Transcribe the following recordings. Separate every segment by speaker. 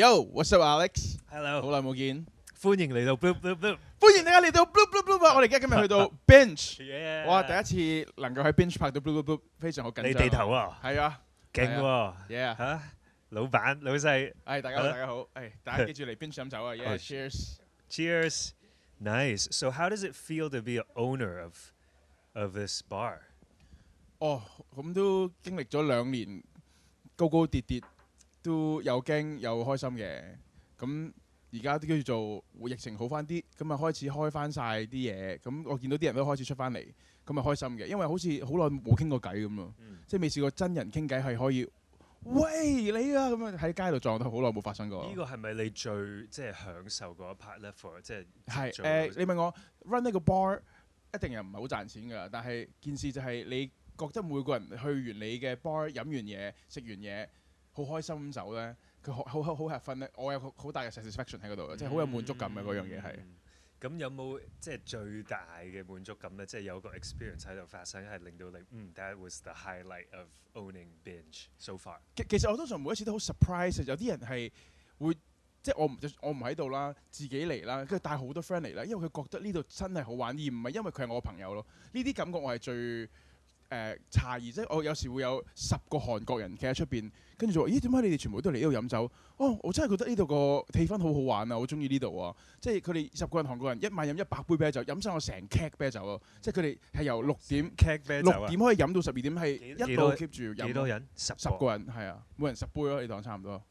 Speaker 1: Yo，what's up, Alex？Hello， 好耐冇見，
Speaker 2: 歡迎嚟到 Bloop3，
Speaker 1: 歡迎大家嚟到 Bloop3。我哋而家今日去到 Binge， 哇！第一次能夠喺 Binge 拍到 Bloop3，非常好緊張。
Speaker 2: 你地頭啊？
Speaker 1: 係啊，
Speaker 2: 勁喎
Speaker 1: ，yeah
Speaker 2: 嚇！老闆老細，
Speaker 1: 大家好，大家好，大家記住嚟 Binge 飲酒啊 ！Yeah，cheers。
Speaker 2: Nice. So how does it feel to be an owner of this bar?
Speaker 1: 咁都經歷咗2年高高跌跌，都有驚有開心嘅。咁而家都叫做疫情好翻啲，咁啊開始開翻晒啲嘢。咁我見到啲人都開始出翻嚟，咁啊開心嘅。因為好似好耐冇傾過偈咁咯，即係未試過真人傾偈係可以，喂你啊咁樣喺街度撞到，好耐冇發生過。
Speaker 2: 呢個係咪你最即係享受嗰一 part 咧 ？For 即
Speaker 1: 係你問我 run 呢個 bar 一定又唔係好賺錢㗎，但係件事就係你覺得每個人去完你嘅 bar 飲完嘢食完嘢好開心咁走咧，佢好 have fun 咧，我有好大嘅 satisfaction 喺嗰度，即係好有滿足感嘅嗰樣嘢係。
Speaker 2: 咁有冇即係最大嘅滿足感咧？即係有個 experience 喺度發生，係令到你that was the highlight of owning Binge so far。
Speaker 1: 其實我通常每一次都好 surprise， 有啲人係會即係我唔喺度啦，自己嚟啦，跟住帶好多 friend 嚟啦，因為佢覺得呢度真係好玩，而唔係因為佢係我朋友咯。呢啲感覺我係最詫異，即係我有時會有10個韓國人企喺出邊，跟住就話：咦，點解你哋全部都嚟呢度飲酒？我真係覺得呢度個氣氛好好玩啊！好中意呢度啊！即係佢哋10個人韓國人一晚飲100杯啤酒，飲晒我成 keg 啤酒啊！即係佢哋係由6點可以飲到12點，係一路 keep 住飲。
Speaker 2: 幾多人？10
Speaker 1: 個人係啊，每人10杯咯，你當差唔多。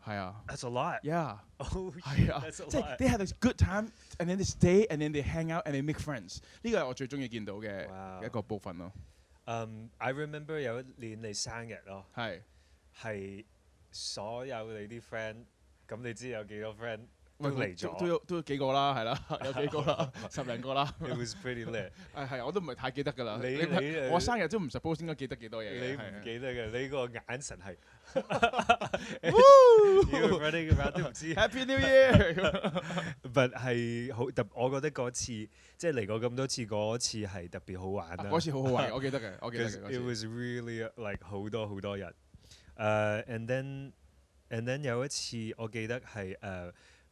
Speaker 1: 係啊。
Speaker 2: That's a lot.
Speaker 1: Yeah. 係啊，
Speaker 2: 即
Speaker 1: 係 they had a good time and then they stay and then they hang out and they make friends。呢個係我最中意見到嘅一個部分咯。
Speaker 2: I remember 有一年你生日咯，係所有你啲 friend， 咁你知有幾多 friend 都嚟咗？
Speaker 1: 都幾個啦，係啦，有幾個啦，10零個啦。
Speaker 2: It was pretty lit。
Speaker 1: 係，我都唔係太記得㗎啦。
Speaker 2: 你
Speaker 1: 我生日都唔 suppose 應該記得幾多嘢。
Speaker 2: 你唔記得嘅，你個眼神係。
Speaker 1: Running around 都唔知。Happy New Year！But
Speaker 2: 係好特，我覺得嗰次即係嚟過咁多次，嗰次係特別好玩啦。
Speaker 1: 嗰次好好玩，我記得嘅，我記得嘅。
Speaker 2: It was really like 好多人。And then 有一次我記得係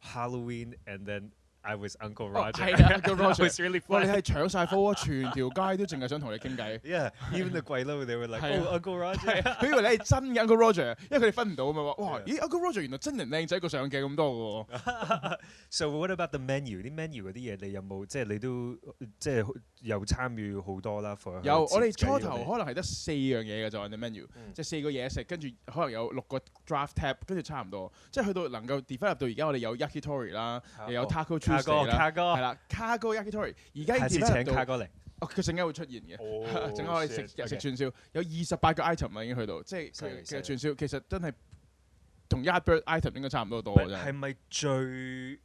Speaker 2: Halloween and then I was Uncle Roger。
Speaker 1: 係啊 ，Uncle Roger。哇！你係搶晒科啊，全條街都淨係想同你傾偈。
Speaker 2: Yeah，even the 鬼佬they were like，Uncle Roger。
Speaker 1: 佢以為你係真嘅 Uncle Roger，因為佢哋分唔到啊嘛。哇！咦 ，Uncle Roger 原來真人靚仔過上鏡咁多嘅喎。
Speaker 2: So what about the menu？啲 menu 嗰啲嘢你有冇即係你都即係有參與好多啦？
Speaker 1: 有，我哋初頭可能係得4樣嘢嘅就係 menu，即係4個嘢食，跟住可能有6個 draft tab， 跟住差唔多。即係去到能夠 develop 到而家，我哋有 yakitori 啦，又有 taco Tuesday 啦，係啦 ，cargo yakitori。而家
Speaker 2: 下次請卡哥嚟。
Speaker 1: 佢陣間會出現嘅，陣間我哋食串燒，有28個 item 啦已經去到，即係佢嘅串燒其實真係同 Yardbird item 應該差唔多嘅啫。
Speaker 2: 係咪最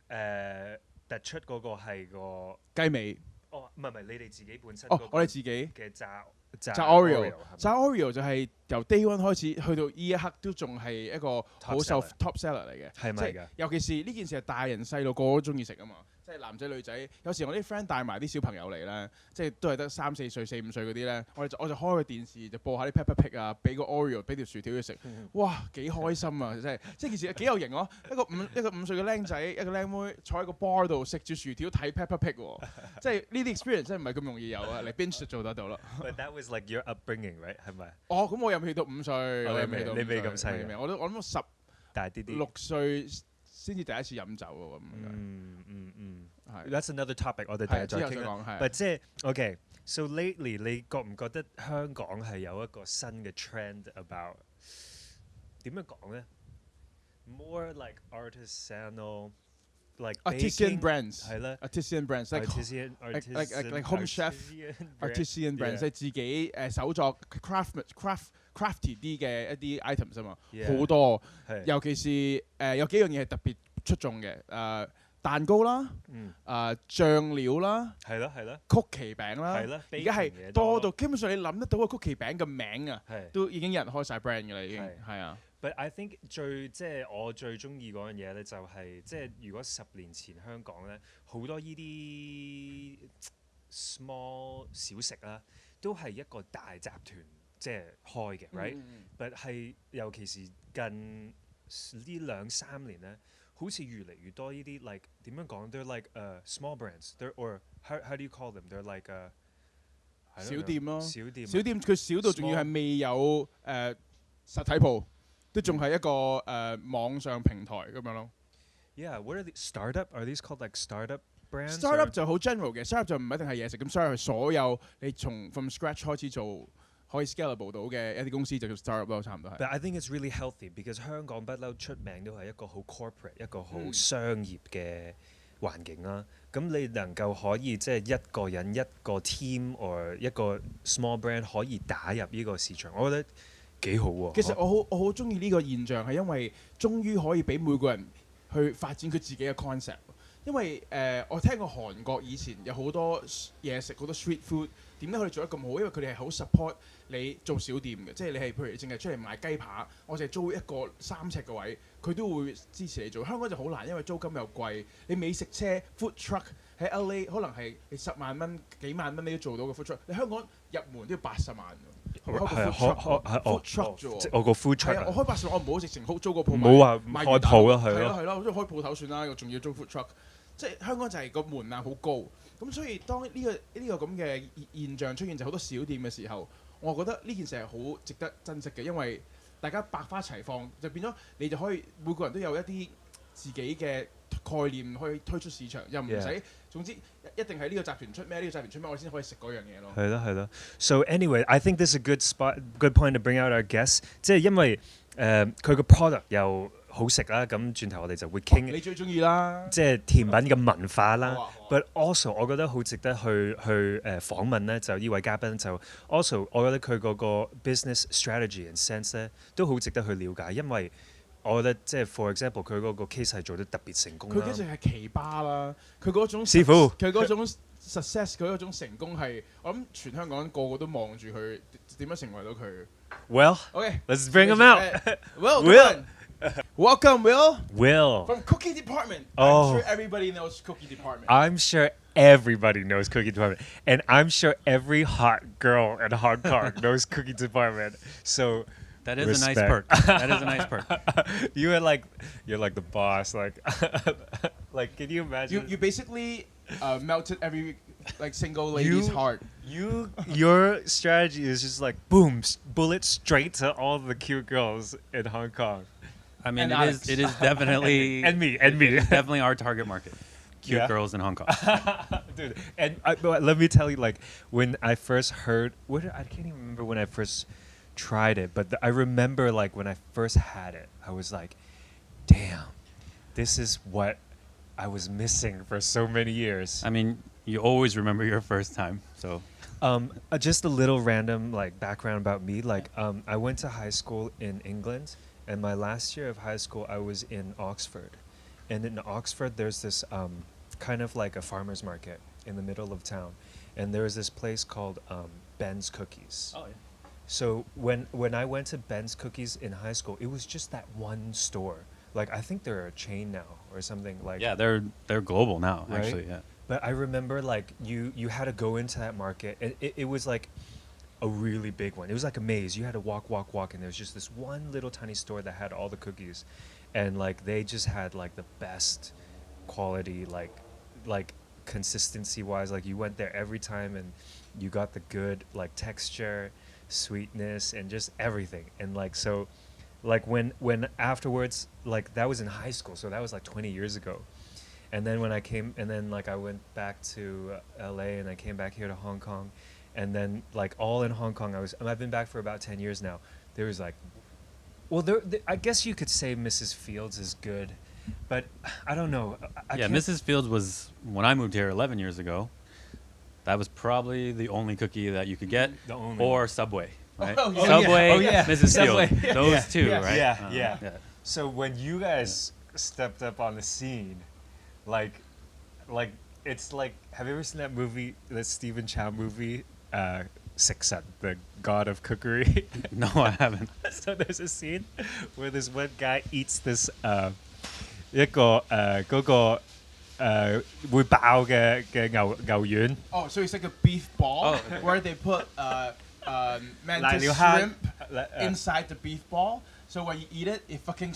Speaker 2: 突出嗰個係個
Speaker 1: 雞尾？
Speaker 2: 唔係，你哋自己本身。
Speaker 1: 我哋自己
Speaker 2: 嘅炸
Speaker 1: Oreo 就係由 Day One 開始去到呢一刻都仲係一個好受 top seller 嚟嘅，
Speaker 2: 係咪㗎？
Speaker 1: 尤其是呢件事係大人細路個個都中意食啊嘛。即係男仔女仔，有時我啲 friend 帶埋啲小朋友嚟咧，即係都係得3、4歲、4、5歲嗰啲咧，我就開個電視就播下啲 Peppa Pig 啊，俾個 Oreo， 俾條薯條佢食，哇幾開心啊！即係件事幾有型咯，一個5歲嘅僆仔，一個僆妹坐喺個 bar 度食住薯條睇 Peppa Pig 喎，即係呢啲 experience 真係唔係咁容易有啊，嚟 Binge 就做得到啦。
Speaker 2: But that was like your upbringing, right？ 係咪？
Speaker 1: 咁我又未到5歲，
Speaker 2: 你未咁細，
Speaker 1: 我諗10
Speaker 2: 大啲
Speaker 1: 6歲先至第一次飲酒喎咁。
Speaker 2: That's another topic， 我哋第日再傾啦。But 即係 OK，so lately 你覺唔覺得香港係有一個新嘅 trend about 點樣講咧 ？More like artisanal，like
Speaker 1: artisan brands
Speaker 2: 係啦
Speaker 1: ，artisan brands，like home chef，artisan brands， 即係自己手作 crafty 啲嘅一啲 items 啊嘛，好多，尤其是有幾樣嘢係特別出眾嘅蛋糕啦，醬料啦，
Speaker 2: 係啦，
Speaker 1: 曲奇餅啦，而家係多到基本上你諗得到個曲奇餅嘅名啊，都已經有人開晒 brand 㗎啦，已經係啊。
Speaker 2: But I think 即係我最中意嗰樣嘢咧，就係即係如果10年前香港咧，好多呢啲 small 小食啦，都係一個大集團即係開嘅 ，right？But 係尤其是近呢2-3年咧，好似越嚟越多呢啲 like 點樣講 ？They're like small brands. They're or how do you call them? They're like
Speaker 1: 小店咯，
Speaker 2: 小店
Speaker 1: 佢小到仲要係未有實體鋪，都仲係一個網上平台咁樣咯。
Speaker 2: Yeah, what are the startup? Are these called like startup brands?
Speaker 1: Startup 就好 general 嘅 ，startup 就唔一定係嘢食，咁 startup 係所有你從 from scratch 開始做可以 scalable 到嘅一啲公司就叫 startup 咯，差唔多係。
Speaker 2: But I think it's really healthy because 香港不嬲出名都係一個好 corporate 一個好商業嘅環境啦。咁你能夠可以即係一個人一個 team or 一個 small brand 可以打入呢個市場，我覺得幾好喎。
Speaker 1: 其實我好中意呢個現象係因為終於可以俾每個人去發展佢自己嘅 concept。因為我聽過韓國以前有好多嘢食，好多 street food， 點解佢哋做得咁好？因為佢哋係好 support 你做小店嘅，即係你係譬如淨係出嚟賣雞扒，我淨係租一個3尺嘅位，佢都會支持你做。香港就好難，因為租金又貴，你美食車 food truck 喺 LA 可能係你10萬蚊、幾萬蚊你都做到嘅 food truck， 你香港入門都要80萬。開個 food truck 啫喎，
Speaker 2: 我個 food truck，
Speaker 1: 我開80萬，我唔好直情租個鋪，
Speaker 2: 唔好話開鋪啦，係咯，
Speaker 1: 好似開鋪頭算啦，我仲要租 food truck。即係香港就係個門檻好高，咁所以當呢個咁嘅現象出現就好多小店嘅時候，我覺得呢件事係好值得珍惜嘅，因為大家百花齊放，就變咗你就可以每個人都有一啲自己嘅概念去推出市場，又唔使總之一定係呢個集團出咩，呢個集團出咩，我先可以食嗰樣嘢咯。
Speaker 2: 係咯。So anyway, I think this is a good point to bring out our guests， 即係因為佢個 product 又好食啦，咁轉頭我哋就會傾。
Speaker 1: 你最中意啦，
Speaker 2: 即係甜品嘅文化啦。But also 我覺得好值得去訪問咧，就呢位嘉賓就 also 我覺得佢嗰個 business strategy and sense 咧都好值得去了解，因為我覺得即係 for example 佢嗰個 case 係做得特別成功啦。
Speaker 1: 佢其實係奇葩啦，佢嗰種
Speaker 2: 師傅，
Speaker 1: 佢嗰種 success， 佢嗰種成功係我諗全香港個個都望住佢點樣成為到佢。
Speaker 2: Well,
Speaker 1: okay,
Speaker 2: let's bring him out.
Speaker 1: Will. Welcome,
Speaker 2: Will.
Speaker 1: From Cookie Department.
Speaker 2: Oh.
Speaker 1: I'm sure everybody knows Cookie Department.
Speaker 2: I'm sure everybody knows Cookie Department. And I'm sure every hot girl in Hong Kong knows Cookie Department. So
Speaker 3: that is
Speaker 2: respect.
Speaker 3: a nice perk. That is a nice perk.
Speaker 2: You're like the boss. Like can you imagine?
Speaker 1: You basically melted every single lady's heart.
Speaker 2: Your strategy is just like boom, bullet straight to all the cute girls in Hong Kong.
Speaker 3: I mean, it is definitely
Speaker 2: and me.
Speaker 3: It is definitely our target market. Cute girls in Hong Kong.
Speaker 2: Dude, and let me tell you, like when I first heard, I can't even remember when I first tried it, but I remember like when I first had it, I was like, damn, this is what I was missing for so many years.
Speaker 3: I mean, you always remember your first time, so.
Speaker 2: Just a little random like background about me. Like I went to high school in England, and my last year of high school I was in Oxford. And in Oxford there's this kind of like a farmer's market in the middle of town. And there was this place called Ben's Cookies.
Speaker 3: Oh, yeah.
Speaker 2: So when I went to Ben's Cookies in high school, it was just that one store. Like I think they're a chain now or something like.
Speaker 3: Yeah, they're global now,
Speaker 2: right?
Speaker 3: actually, yeah.
Speaker 2: But I remember like you had to go into that market, and it was like a really big one. It was like a maze. You had to walk, and there was just this one little tiny store that had all the cookies, and like they just had like the best quality, like consistency wise. Like you went there every time, and you got the good like texture, sweetness, and just everything. And like so, like when afterwards, like that was in high school, so that was like 20 years ago. And then when I came, and then like I went back to LA, and I came back here to Hong Kong, and then like all in Hong Kong, I've been back for about 10 years now. There was like, well, I guess you could say Mrs. Fields is good, but I don't know.
Speaker 3: Yeah, Mrs. Fields was, when I moved here 11 years ago, that was probably the only cookie that you could get, or Subway, right?
Speaker 1: Oh, yeah.
Speaker 3: Subway,
Speaker 2: yeah.
Speaker 3: Mrs.
Speaker 2: Subway.
Speaker 3: Fields, those two, right?
Speaker 2: Yeah. So when you guys stepped up on the scene, like it's like, have you ever seen that movie, that Stephen Chow movie, Siksan, the God of Cookery?
Speaker 3: No, I haven't.
Speaker 2: So there's a scene where this one guy eats this 一個嗰個會爆嘅牛丸。
Speaker 1: Oh, so it's like a beef ball where they put mantis shrimp inside the beef ball. So when you eat it, it fucking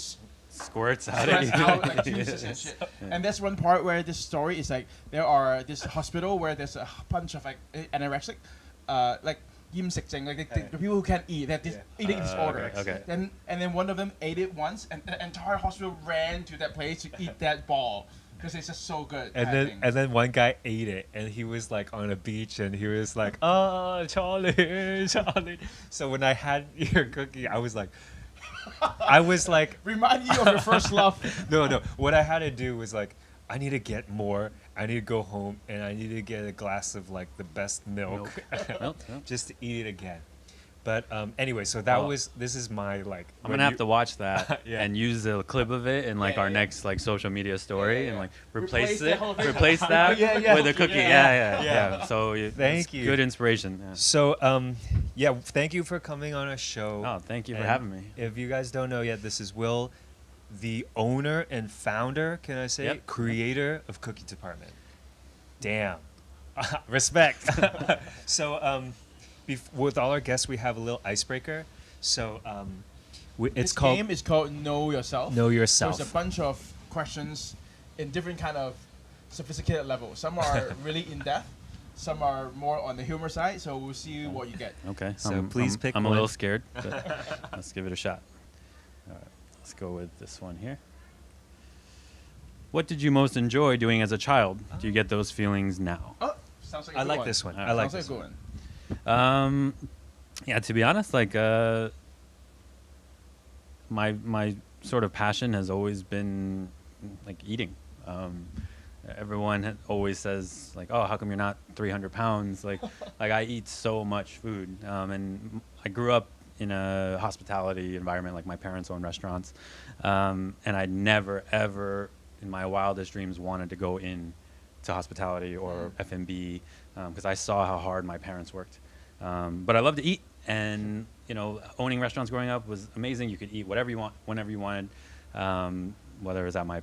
Speaker 3: squirts out
Speaker 1: Stress
Speaker 3: at you.
Speaker 1: out like juices and shit. And there's one part where this story is like there are this hospital where there's a bunch of like anorexic, like 厭食症, like the people who can't eat, they have this eating disorder.
Speaker 3: Okay.
Speaker 1: And then one of them ate it once, and the entire hospital ran to that place to eat that ball because it's just so good.
Speaker 2: And then one guy ate it, and he was like on a beach, and he was like, "Oh, Charlie, Charlie." So when I had your cookie, I was like,
Speaker 1: remind you of your first love.
Speaker 2: No. What I had to do was like, I need to get more. I need to go home, and I need to get a glass of like the best milk, just to eat it again. But anyway, so this is my like.
Speaker 3: I'm gonna have to watch that
Speaker 2: Yeah.
Speaker 3: and use a clip of it in like our next like social media story and like replace
Speaker 1: the whole thing.
Speaker 3: that
Speaker 2: Yeah.
Speaker 3: with a cookie. Yeah. So
Speaker 2: Thank you.
Speaker 3: Good inspiration. Yeah.
Speaker 2: So thank you for coming on our show.
Speaker 3: Oh, thank you for
Speaker 2: And
Speaker 3: having me.
Speaker 2: If you guys don't know yet, this is Will, the owner and founder, can I say,
Speaker 3: Yep.
Speaker 2: creator of Cookie Department. Damn. Respect. So with all our guests, we have a little icebreaker. So it's
Speaker 1: This
Speaker 2: called
Speaker 1: game is called Know Yourself.
Speaker 2: Know Yourself.
Speaker 1: There's a bunch of questions in different kind of sophisticated levels. Some are really in depth. Some are more on the humor side. So we'll see what you get.
Speaker 3: Okay.
Speaker 2: So please pick
Speaker 3: I'm a
Speaker 2: one.
Speaker 3: little scared, but let's give it a shot. All right. Let's go with this one here. What did you most enjoy doing as a child? Do you get those feelings now?
Speaker 1: Oh, sounds like a
Speaker 2: I
Speaker 1: good
Speaker 2: like
Speaker 1: one.
Speaker 2: this one.
Speaker 3: Alright.
Speaker 2: I like
Speaker 1: Sounds
Speaker 2: this
Speaker 1: like a
Speaker 2: one.
Speaker 1: good one.
Speaker 3: Yeah, to be honest, like my sort of passion has always been like eating. Everyone always says like, "Oh, how come you're not 300 pounds?" Like I eat so much food, and I grew up in a hospitality environment. Like my parents own restaurants, and I never ever in my wildest dreams wanted to go in to hospitality or F&B because I saw how hard my parents worked. But I love to eat, and owning restaurants growing up was amazing. You could eat whatever you want, whenever you wanted, whether it was at my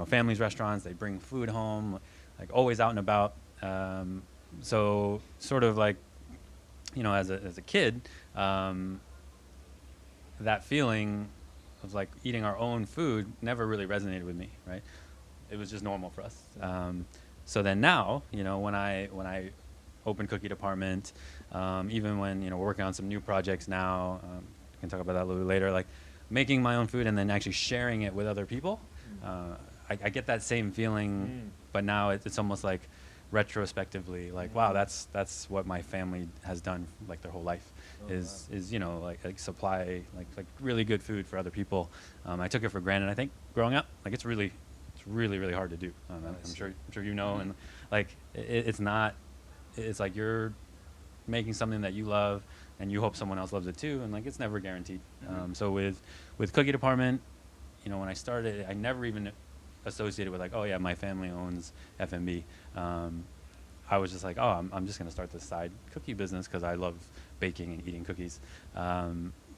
Speaker 3: family's restaurants. They bring food home, like always out and about. So sort of like as a kid, that feeling of like eating our own food never really resonated with me, right? It was just normal for us. So then now, when I open Cookie Department, even when we're working on some new projects now, we can talk about that a little later, like making my own food and then actually sharing it with other people, I get that same feeling, but now it's almost like retrospectively, like wow, that's what my family has done like their whole life, is like supply like really good food for other people. I took it for granted. I think growing up, like it's really hard to do. I'm sure and like it's not. It's like you're making something that you love and you hope someone else loves it too, and like it's never guaranteed. So with Cookie Department, when I started, I never even associated with like, oh yeah, my family owns F&B. I was just like, oh, I'm just gonna start this side cookie business because I love baking and eating cookies.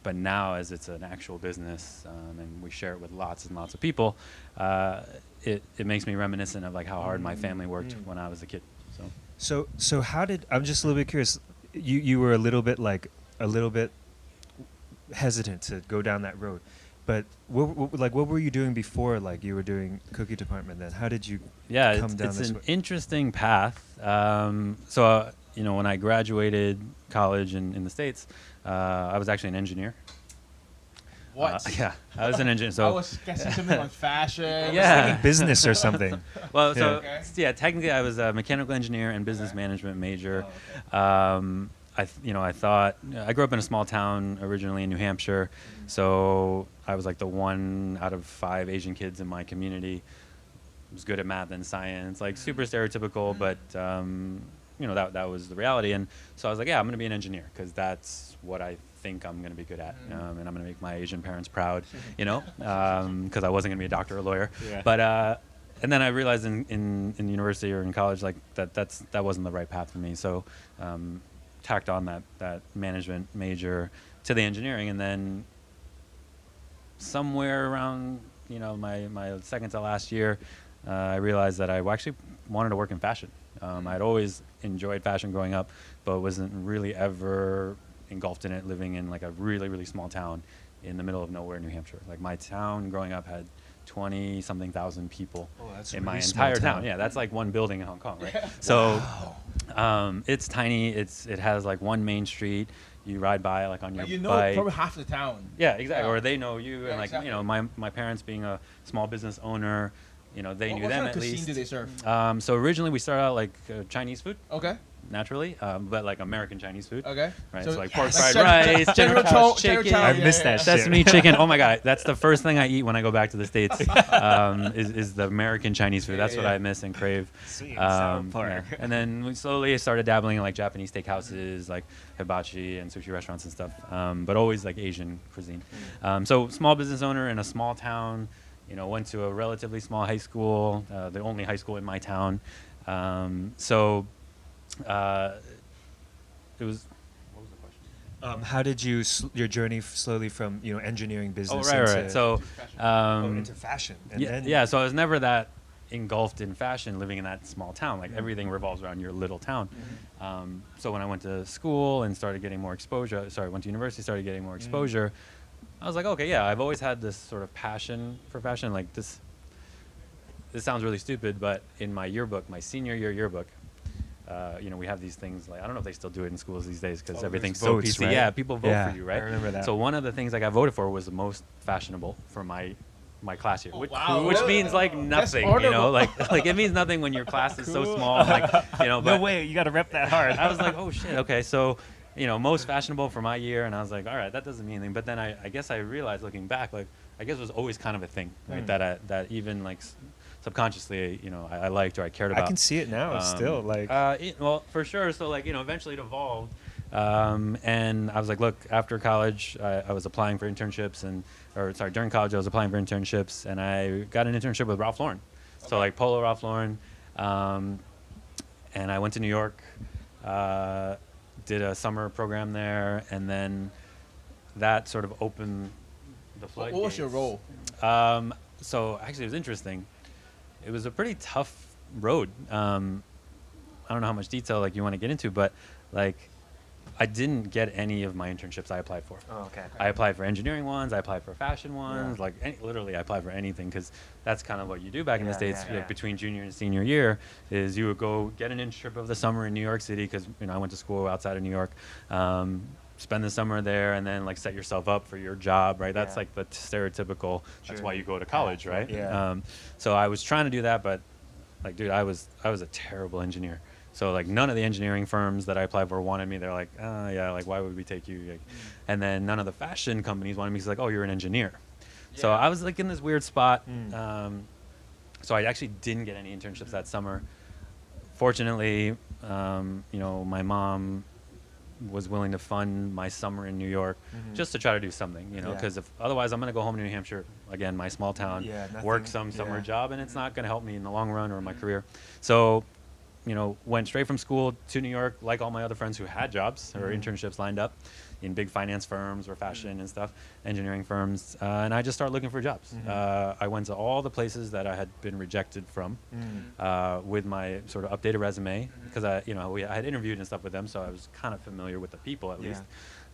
Speaker 3: But now, as it's an actual business and we share it with lots and lots of people, it makes me reminiscent of like how hard my family worked when I was a kid.
Speaker 2: So how did, I'm just a little bit curious, you were a little bit hesitant to go down that road, but what were you doing before like you were doing Cookie Department then? How did you come down
Speaker 3: it's
Speaker 2: this
Speaker 3: an
Speaker 2: way?
Speaker 3: interesting path. So when I graduated college in the States, I was actually an engineer.
Speaker 1: What?
Speaker 3: Yeah, I was an engineer. So
Speaker 1: I was guessing something on fashion.
Speaker 3: Yeah.
Speaker 2: Business or something.
Speaker 3: Well, so
Speaker 1: Okay.
Speaker 3: yeah, technically I was a mechanical engineer and business management major. I thought I grew up in a small town originally in New Hampshire, so I was like the one out of 5 Asian kids in my community. I was good at math and science, like super stereotypical, but that was the reality. And so I was like, yeah, I'm going to be an engineer because that's what I think I'm going to be good at, and I'm going to make my Asian parents proud, because I wasn't going to be a doctor or lawyer.
Speaker 2: Yeah.
Speaker 3: But and then I realized in university or in college like that wasn't the right path for me. So tacked on that management major to the engineering, and then somewhere around my second to last year, I realized that I actually wanted to work in fashion. I'd always enjoyed fashion growing up, but wasn't really ever engulfed in it, living in like a really small town in the middle of nowhere, New Hampshire. Like my town growing up had 20 something thousand people in my entire town. Yeah, that's like one building in Hong Kong, right? So it's tiny. It has like one main street. You ride by like on your bike.
Speaker 1: Probably half the town.
Speaker 3: Yeah, exactly.
Speaker 1: Yeah.
Speaker 3: Or they know you,
Speaker 1: Yeah,
Speaker 3: and like
Speaker 1: exactly.
Speaker 3: my parents being a small business owner, they knew
Speaker 1: What
Speaker 3: them
Speaker 1: kind
Speaker 3: at
Speaker 1: of cuisine
Speaker 3: least.
Speaker 1: do they serve?
Speaker 3: So originally we started out like Chinese food,
Speaker 1: Okay.
Speaker 3: naturally, but like American Chinese food.
Speaker 1: Okay.
Speaker 3: Right,
Speaker 1: So
Speaker 3: so like pork
Speaker 1: Yes.
Speaker 3: fried rice, General Tso's
Speaker 1: General
Speaker 3: chicken,
Speaker 1: Tso,
Speaker 2: I
Speaker 1: yeah,
Speaker 2: missed
Speaker 1: yeah,
Speaker 2: that
Speaker 1: yeah.
Speaker 2: shit.
Speaker 3: sesame chicken. Oh my god, that's the first thing I eat when I go back to the States. Is the American Chinese food. That's what
Speaker 1: Yeah.
Speaker 3: I miss and crave.
Speaker 2: Sweet and sour
Speaker 3: Yeah.
Speaker 2: pork.
Speaker 3: And then we slowly started dabbling in like Japanese steakhouses, like hibachi and sushi restaurants and stuff, but always like Asian cuisine. So small business owner in a small town, went to a relatively small high school, the only high school in my town. It was. What was the question?
Speaker 2: How did you your journey slowly from engineering business
Speaker 3: Oh, right,
Speaker 2: into,
Speaker 3: right. So,
Speaker 2: into fashion? And
Speaker 3: yeah,
Speaker 2: then
Speaker 3: yeah. So I was never that engulfed in fashion living in that small town. Like everything revolves around your little town. So when I went to school and started getting more exposure, went to university, started getting more exposure, I was like, okay, yeah, I've always had this sort of passion for fashion. Like this sounds really stupid, but in my yearbook, my senior year yearbook, we have these things like, I don't know if they still do it in schools these days because
Speaker 2: Oh,
Speaker 3: everything's
Speaker 2: there's
Speaker 3: so
Speaker 2: votes,
Speaker 3: PC.
Speaker 2: right?
Speaker 3: Yeah, people vote
Speaker 2: Yeah,
Speaker 3: for you,
Speaker 2: I
Speaker 3: right?
Speaker 2: remember that.
Speaker 3: So one of the things I got voted for was the most fashionable for my class year, which,
Speaker 1: wow.
Speaker 3: which
Speaker 1: Really?
Speaker 3: means like nothing,
Speaker 1: honorable.
Speaker 3: like it means nothing when your class is so small, like,
Speaker 2: no
Speaker 3: but
Speaker 2: way, you got to rep that hard.
Speaker 3: I was like, oh shit, okay, so, most fashionable for my year, and I was like, all right, that doesn't mean anything. But then I guess I realized looking back, like, I guess it was always kind of a thing, right? That even like subconsciously, I liked or I cared about.
Speaker 2: I can see it now. Still, like,
Speaker 3: Well, for sure. So like, eventually it evolved. And I was like, look, after college, I was applying for internships during college, I was applying for internships, and I got an internship with Ralph Lauren. So like Polo Ralph Lauren. And I went to New York, did a summer program there, and then that sort of opened the floodgates.
Speaker 1: What was your role?
Speaker 3: So actually, it was interesting. It was a pretty tough road. I don't know how much detail like you want to get into, but like I didn't get any of my internships I applied for.
Speaker 2: oh, okay.
Speaker 3: I applied for engineering ones. I applied for fashion ones. Like literally, I applied for anything because that's kind of what you do back in the States. Like, between junior and senior year, is you would go get an internship of the summer in New York City because I went to school outside of New York. Spend the summer there and then like set yourself up for your job, right? That's like the stereotypical. That's why you go to college, right?
Speaker 2: Yeah.
Speaker 3: So I was trying to do that, but like, dude, I was a terrible engineer. So like none of the engineering firms that I applied for wanted me. They're like, yeah, like why would we take you? Like, and then none of the fashion companies wanted me because like, oh, you're an engineer. So I was like in this weird spot. So I actually didn't get any internships that summer. Fortunately, my mom was willing to fund my summer in New York just to try to do something, because if otherwise I'm going to go home to New Hampshire, again, my small town, work some summer job, and it's not going to help me in the long run or in my career. So, went straight from school to New York, like all my other friends who had jobs or internships lined up in big finance firms or fashion and stuff, engineering firms, and I just started looking for jobs. I went to all the places that I had been rejected from with my sort of updated resume because I had interviewed and stuff with them, so I was kind of familiar with the people at least.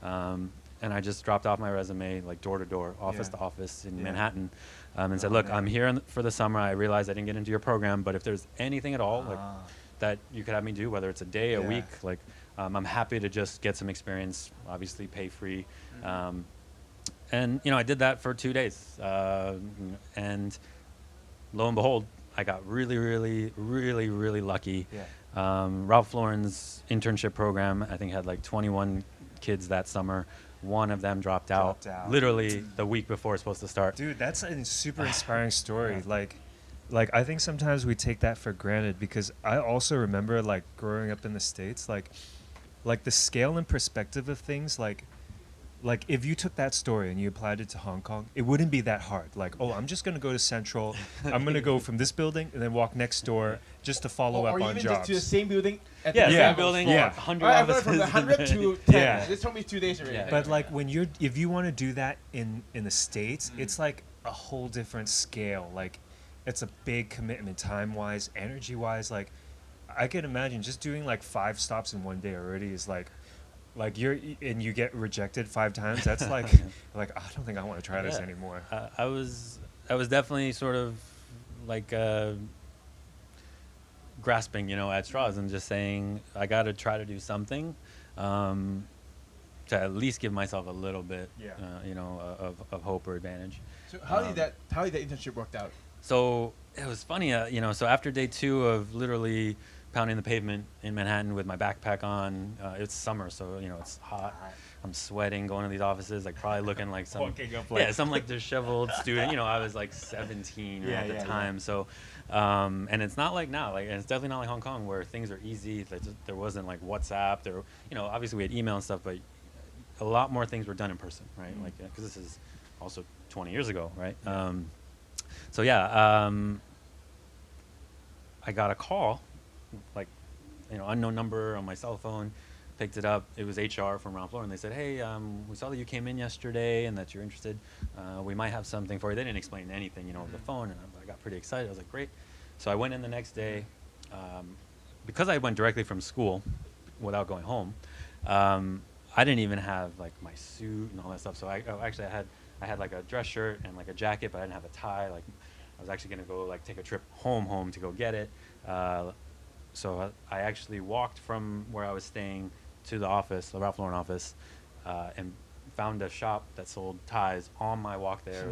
Speaker 3: And I just dropped off my resume like door to door, office to office in Manhattan, and said, look, I'm here for the summer. I realized I didn't get into your program, but if there's anything at all like that you could have me do, whether it's a day, a week, like I'm happy to just get some experience, obviously pay free. And I did that for 2 days, and lo and behold, I got really, really, really, really lucky. Ralph Lauren's internship program, I think, had like 21 kids that summer. One of them dropped out literally the week before it's supposed to start.
Speaker 2: Dude, that's a super inspiring story. Like I think sometimes we take that for granted because I also remember like growing up in the States, like the scale and perspective of things, like if you took that story and you applied it to Hong Kong, it wouldn't be that hard. Like, oh, I'm just gonna go to Central, I'm gonna go from this building and then walk next door just to follow up
Speaker 1: or
Speaker 2: on
Speaker 1: even
Speaker 2: jobs.
Speaker 1: just to the same building. At
Speaker 3: Yeah,
Speaker 1: the
Speaker 3: same
Speaker 1: level.
Speaker 3: building,
Speaker 2: Yeah.
Speaker 3: 100
Speaker 1: I went
Speaker 3: offices.
Speaker 1: from the 100 to 10.
Speaker 2: Yeah.
Speaker 1: This took me 2 days already.
Speaker 3: Yeah.
Speaker 2: But like when if you want to do that in the States, it's like a whole different scale. Like it's a big commitment, time wise, energy wise. Like I can imagine just doing like 5 stops in one day already is like Like you get rejected 5 times. That's like like I don't think I want to try this anymore.
Speaker 3: I was definitely sort of like grasping, at straws and just saying I got to try to do something to at least give myself a little bit, of hope or advantage.
Speaker 1: So how did that internship work out?
Speaker 3: So it was funny, so after day 2 of literally pounding the pavement in Manhattan with my backpack on, it's summer, so it's hot. I'm sweating, going to these offices, like probably looking like some some like disheveled student. I was like 17 at the time, so and it's not like now, like, and it's definitely not like Hong Kong where things are easy. There wasn't like WhatsApp. There, obviously we had email and stuff, but a lot more things were done in person, right? Like, because this is also 20 years ago, right? So I got a call, like, unknown number on my cell phone. Picked it up. It was HR from Ralph Lauren. They said, "Hey, we saw that you came in yesterday and that you're interested. We might have something for you." They didn't explain anything, over the phone, and I got pretty excited. I was like, "Great!" So I went in the next day. Because I went directly from school, without going home. I didn't even have like my suit and all that stuff. So I had like a dress shirt and like a jacket, but I didn't have a tie. Like, I was actually gonna go like take a trip home to go get it. So I actually walked from where I was staying to the office, the Ralph Lauren office, and found a shop that sold ties on my walk there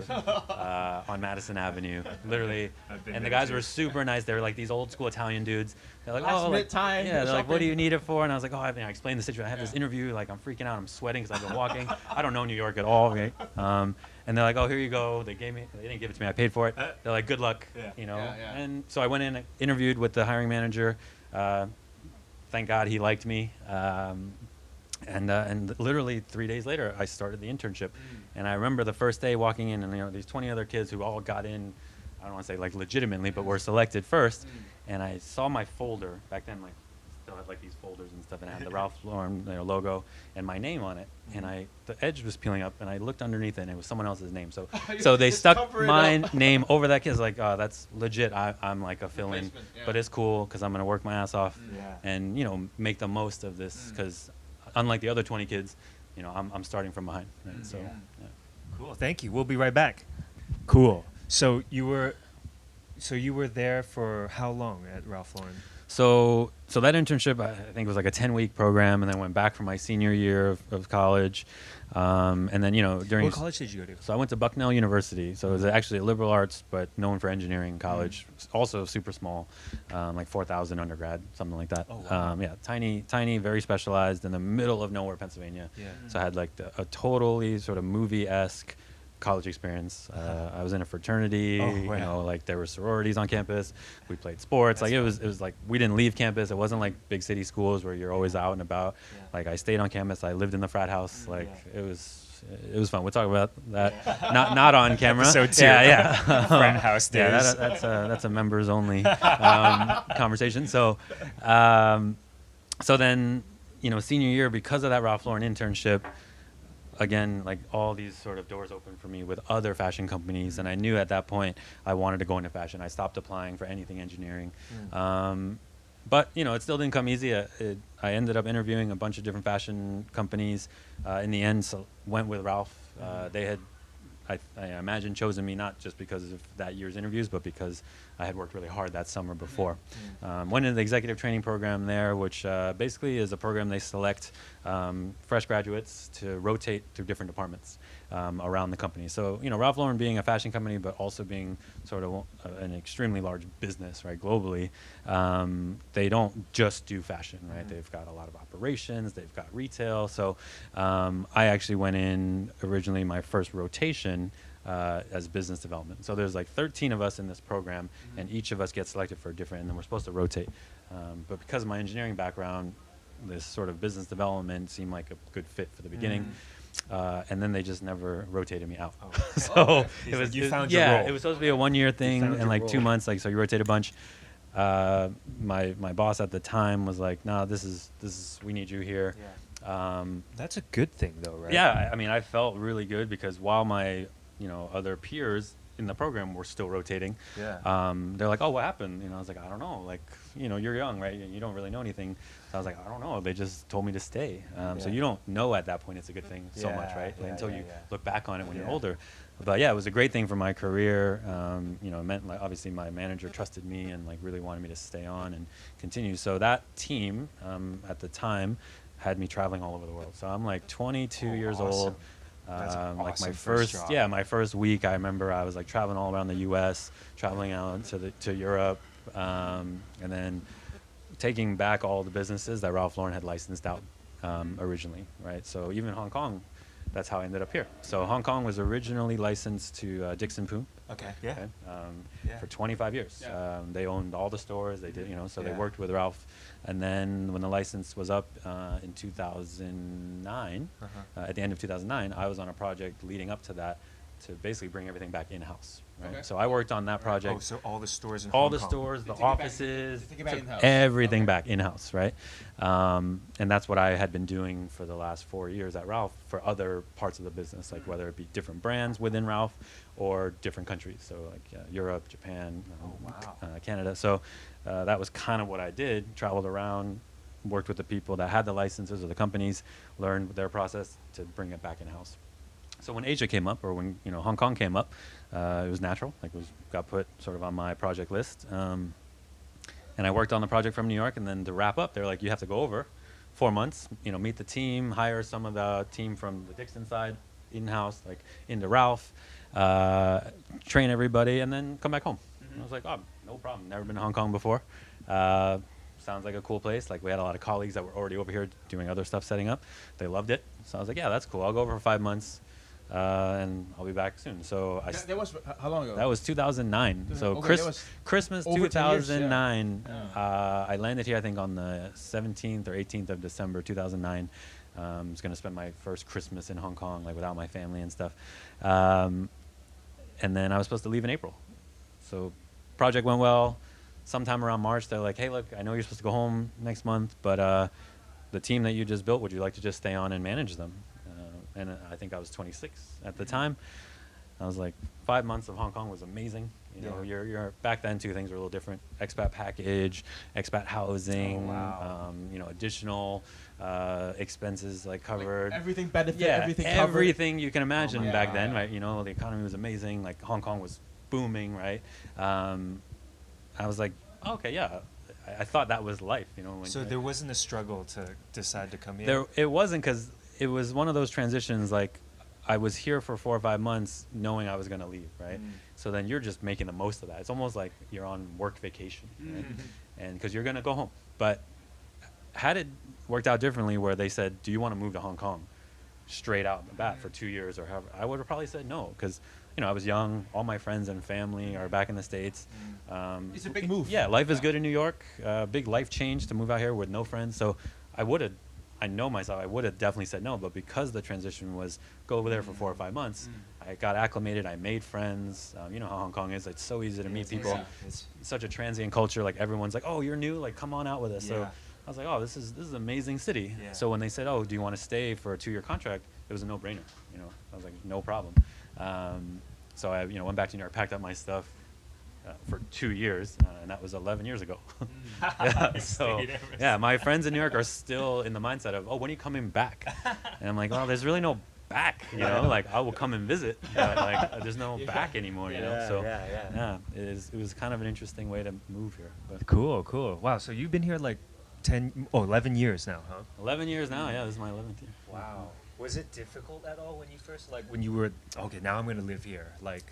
Speaker 3: on Madison Avenue, literally. And the guys were super nice. They were like these old school Italian dudes. They're like,
Speaker 1: Last minute time.
Speaker 3: Yeah, they're like, "What do you need it for?" And I was like, "Oh, I explained the situation. I have this interview. Like, I'm freaking out. I'm sweating because I've been walking. I don't know New York at all, right?" And they're like, "Oh, here you go." They didn't give it to me. I paid for it. They're like, "Good luck," And so I went in, interviewed with the hiring manager. Thank God he liked me. And literally 3 days later, I started the internship. And I remember the first day walking in, and these 20 other kids who all got in, I don't want to say like legitimately, but were selected first. And I saw my folder back then, like still had like these folders and stuff, and I had the Ralph Lauren logo and my name on it. And the edge was peeling up, and I looked underneath it, and it was someone else's name. So they stuck my name over that kid's like, "Oh, that's legit. I'm like a fill-in, but it's cool because I'm gonna work my ass off and make the most of this because." Unlike the other 20 kids, I'm starting from behind. Right? So,
Speaker 2: Cool. Thank you. We'll be right back. Cool. So you were there for how long at Ralph Lauren?
Speaker 3: So that internship, I think, was like a 10-week program, and then went back for my senior year of college. And then, during...
Speaker 2: What college did you go to?
Speaker 3: So I went to Bucknell University. So it was actually a liberal arts, but known for engineering college. Also super small, like 4,000 undergrad, something like that.
Speaker 2: Oh, wow.
Speaker 3: Tiny, very specialized in the middle of nowhere, Pennsylvania.
Speaker 2: Yeah.
Speaker 3: So I had like a totally sort of movie-esque college experience. I was in a fraternity. Like there were sororities on campus. We played sports. That's it was like we didn't leave campus. It wasn't like big city schools where you're always out and about. Like I stayed on campus. I lived in the frat house. Like it was fun. We'll talk about that. Not on camera.
Speaker 2: Episode 2. Frat house days.
Speaker 3: That's a members only conversation. So then senior year, because of that Ralph Lauren internship, again, like all these sort of doors open for me with other fashion companies, and I knew at that point I wanted to go into fashion. I stopped applying for anything engineering. But it still didn't come easy. I ended up interviewing a bunch of different fashion companies. In the end, went with Ralph. They had, I imagine, chosen me not just because of that year's interviews, but because I had worked really hard that summer before. Went into the executive training program there, which basically is a program they select fresh graduates to rotate through different departments around the company. So, Ralph Lauren being a fashion company, but also being sort of an extremely large business, right, globally, they don't just do fashion, right? They've got a lot of operations, they've got retail. So I actually went in originally my first rotation as business development. So there's like 13 of us in this program, and each of us gets selected for a different, and then we're supposed to rotate. But because of my engineering background, this sort of business development seemed like a good fit for the beginning. And then they just never rotated me out. So it was
Speaker 2: you found your role.
Speaker 3: It was supposed to be a 1-year thing and like 2 months, like so you rotate a bunch. My boss at the time was like, "No, this is we need you here."
Speaker 2: That's a good thing though, right?
Speaker 3: Yeah, I mean, I felt really good because while my other peers in the program were still rotating.
Speaker 2: Yeah.
Speaker 3: They're like, oh, what happened? I was like, I don't know. Like, you're young, right? You don't really know anything. So I was like, I don't know. They just told me to stay. So you don't know at that point it's a good thing so much, right? Like, until you look back on it when you're older. But yeah, it was a great thing for my career. It meant like obviously my manager trusted me and like really wanted me to stay on and continue. So that team at the time had me traveling all over the world. So I'm like 22 years old.
Speaker 2: That's an
Speaker 3: like my
Speaker 2: awesome
Speaker 3: first
Speaker 2: job.
Speaker 3: my first week, I remember I was like traveling all around the U.S., traveling out to Europe, and then taking back all the businesses that Ralph Lauren had licensed out originally, right? So even Hong Kong, that's how I ended up here. So Hong Kong was originally licensed to Dixon Poon.
Speaker 2: Okay. Yeah.
Speaker 3: Okay,
Speaker 2: Yeah.
Speaker 3: for 25 years.
Speaker 1: Yeah.
Speaker 3: They owned all the stores. They did, so they
Speaker 2: Yeah.
Speaker 3: worked with Ralph. And then when the license was up in 2009, at the end of 2009, I was on a project leading up to that to basically bring everything back in-house. Right?
Speaker 1: Okay.
Speaker 3: So I worked on that project.
Speaker 2: Oh, so all the stores in
Speaker 3: All
Speaker 2: Hong
Speaker 3: the
Speaker 2: Kong.
Speaker 3: stores, the
Speaker 1: take it back-
Speaker 3: offices,
Speaker 1: they take it back
Speaker 3: took
Speaker 1: in-house.
Speaker 3: everything
Speaker 1: Okay.
Speaker 3: back in-house, right? And that's what I had been doing for the last 4 years at Ralph for other parts of the business, like whether it be different brands within Ralph or different countries, so like Europe, Japan, Canada. So that was kind of what I did, traveled around, worked with the people that had the licenses or the companies, learned their process to bring it back in-house. So when Asia came up, or when Hong Kong came up, it was natural. Like got put sort of on my project list, and I worked on the project from New York. And then to wrap up, they're like, you have to go over 4 months, meet the team, hire some of the team from the Dixon side in-house, like into Ralph, train everybody, and then come back home. And I was like, oh, no problem. Never been to Hong Kong before. Sounds like a cool place. Like we had a lot of colleagues that were already over here doing other stuff, setting up. They loved it. So I was like, yeah, that's cool. I'll go over for 5 months. And I'll be back soon. So
Speaker 1: That was how long ago?
Speaker 3: that was 2009. So
Speaker 1: Okay, that was
Speaker 3: Christmas
Speaker 1: over 10 years,
Speaker 3: 2009.
Speaker 1: yeah.
Speaker 3: I landed here, I think, on the 17th or 18th of December 2009. I was going to spend my first Christmas in Hong Kong, like without my family and stuff. And then I was supposed to leave in April. So project went well. Sometime around March, they're like, hey, look, I know you're supposed to go home next month, but the team that you just built, would you like to just stay on and manage them? And I think I was 26 at the time. I was like, 5 months of Hong Kong was amazing. You're back then too. Things were a little different. Expat package, expat housing. Additional expenses like covered.
Speaker 1: Everything benefit,
Speaker 3: Yeah,
Speaker 1: everything covered.
Speaker 3: everything you can imagine
Speaker 1: my
Speaker 3: back
Speaker 1: God.
Speaker 3: then, right? The economy was amazing. Like Hong Kong was booming, right? I was like, okay, yeah. I thought that was life, when
Speaker 2: So there wasn't a struggle to decide to come here.
Speaker 3: it wasn't, because it was one of those transitions. Like I was here for 4 or 5 months knowing I was going to leave, right? So then you're just making the most of that. It's almost like you're on work vacation, right? And because you're going to go home. But had it worked out differently, where they said, do you want to move to Hong Kong straight out the bat for 2 years or however, I would have probably said no, because I was young. All my friends and family are back in the States.
Speaker 1: It's a big move.
Speaker 3: Yeah, life is good in New York. Big life change to move out here with no friends. So I know myself, I would have definitely said no. But because the transition was go over there for 4 or 5 months, I got acclimated. I made friends. You know how Hong Kong is. It's so easy to meet people.
Speaker 2: It's
Speaker 3: It's such a transient culture. Like everyone's like, oh, you're new. Like come on out with us. So
Speaker 2: Yeah.
Speaker 3: I was like, oh, this is an amazing city.
Speaker 2: Yeah.
Speaker 3: So when they said, oh, do you want to stay for a 2-year contract? It was a no-brainer. I was like, no problem. So I went back to New York, packed up my stuff for 2 years, and that was 11 years ago. Yeah, so
Speaker 2: Stayed ever
Speaker 3: yeah, my friends in New York are still in the mindset of, oh, when are you coming back? And I'm like, well, there's really no back, like I will come and visit, but like there's no back anymore, So yeah, it was kind of an interesting way to move here. But
Speaker 2: Cool. Wow. So you've been here like 11 years now, huh?
Speaker 3: 11 years now, yeah, this is my 11th year.
Speaker 2: Wow. Was it difficult at all when you first, like, when you were, okay, now I'm going to live here? Like,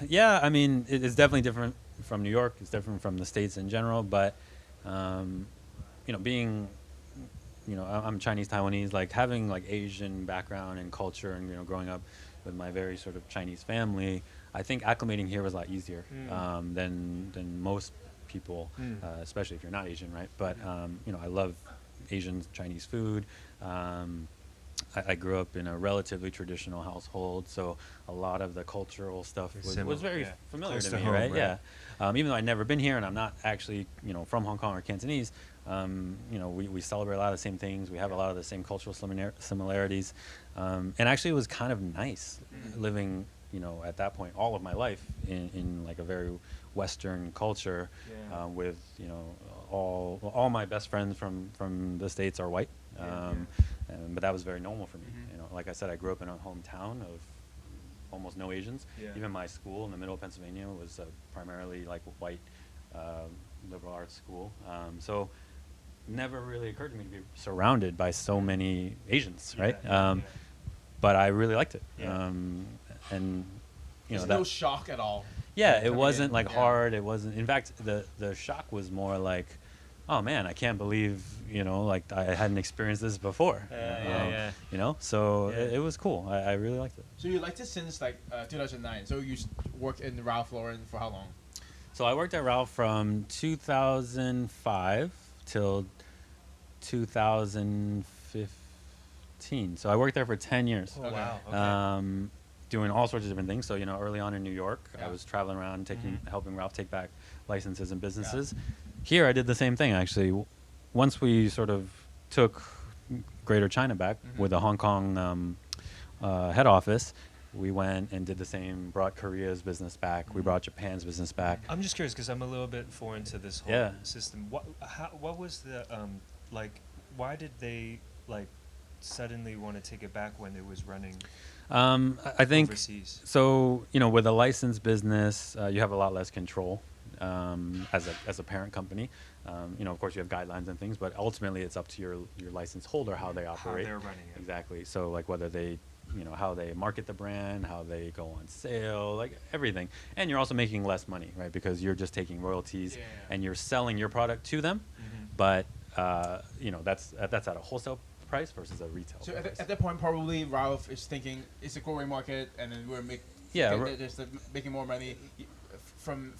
Speaker 3: Yeah, I mean, it's definitely different from New York. It's different from the States in general. But, being, I'm Chinese Taiwanese, like having like Asian background and culture, and growing up with my very sort of Chinese family, I think acclimating here was a lot easier than most people, especially if you're not Asian, right? But I love Asian Chinese food. I grew up in a relatively traditional household, so a lot of the cultural stuff was very familiar
Speaker 2: Close
Speaker 3: to
Speaker 2: to
Speaker 3: me,
Speaker 2: home,
Speaker 3: right?
Speaker 2: right?
Speaker 3: Yeah. Even though I'd never been here and I'm not actually, from Hong Kong or Cantonese, we celebrate a lot of the same things. We have a lot of the same cultural similarities. And actually it was kind of nice living at that point, all of my life in like a very Western culture,
Speaker 2: Yeah.
Speaker 3: with all my best friends from the States are white, but that was very normal for me. Like I said, I grew up in a hometown of almost no Asians.
Speaker 2: Yeah.
Speaker 3: Even my school in the middle of Pennsylvania was primarily like white liberal arts school. So never really occurred to me to be surrounded by so many Asians, right? But I really liked it.
Speaker 2: Yeah.
Speaker 3: And
Speaker 1: There's
Speaker 3: that,
Speaker 1: no shock at all.
Speaker 3: yeah, it
Speaker 1: coming
Speaker 3: wasn't
Speaker 1: in.
Speaker 3: like
Speaker 1: Yeah.
Speaker 3: hard. It wasn't. In fact, the shock was more like, oh man, I can't believe like I hadn't experienced this before. So
Speaker 2: Yeah.
Speaker 3: it was cool. I really liked it.
Speaker 1: So you liked it since like 2009. So you worked in Ralph Lauren for how long?
Speaker 3: So I worked at Ralph from 2005 till 2015. So I worked there for 10 years.
Speaker 2: Oh, wow. Okay.
Speaker 3: Doing all sorts of different things. So early on in New York,
Speaker 1: Yeah.
Speaker 3: I was traveling around helping Ralph take back licenses and businesses.
Speaker 1: Yeah.
Speaker 3: Here, I did the same thing actually. Once we sort of took Greater China back with the Hong Kong head office, we went and did the same. Brought Korea's business back. We brought Japan's business back.
Speaker 2: I'm just curious because I'm a little bit foreign to this whole
Speaker 3: Yeah.
Speaker 2: system. What was the like? Why did they like suddenly want to take it back when it was running
Speaker 3: I think
Speaker 2: overseas?
Speaker 3: so. With a licensed business, you have a lot less control as a parent company. Of course, you have guidelines and things, but ultimately, it's up to your license holder how they
Speaker 2: How
Speaker 3: operate.
Speaker 2: they're running it.
Speaker 3: Exactly. So like whether they, how they market the brand, how they go on sale, like everything. And you're also making less money, right? Because you're just taking royalties and you're selling your product to them. But that's at a wholesale price versus a retail
Speaker 1: So
Speaker 3: price.
Speaker 1: at that point, probably Ralph is thinking it's a growing market, and then we're making more money from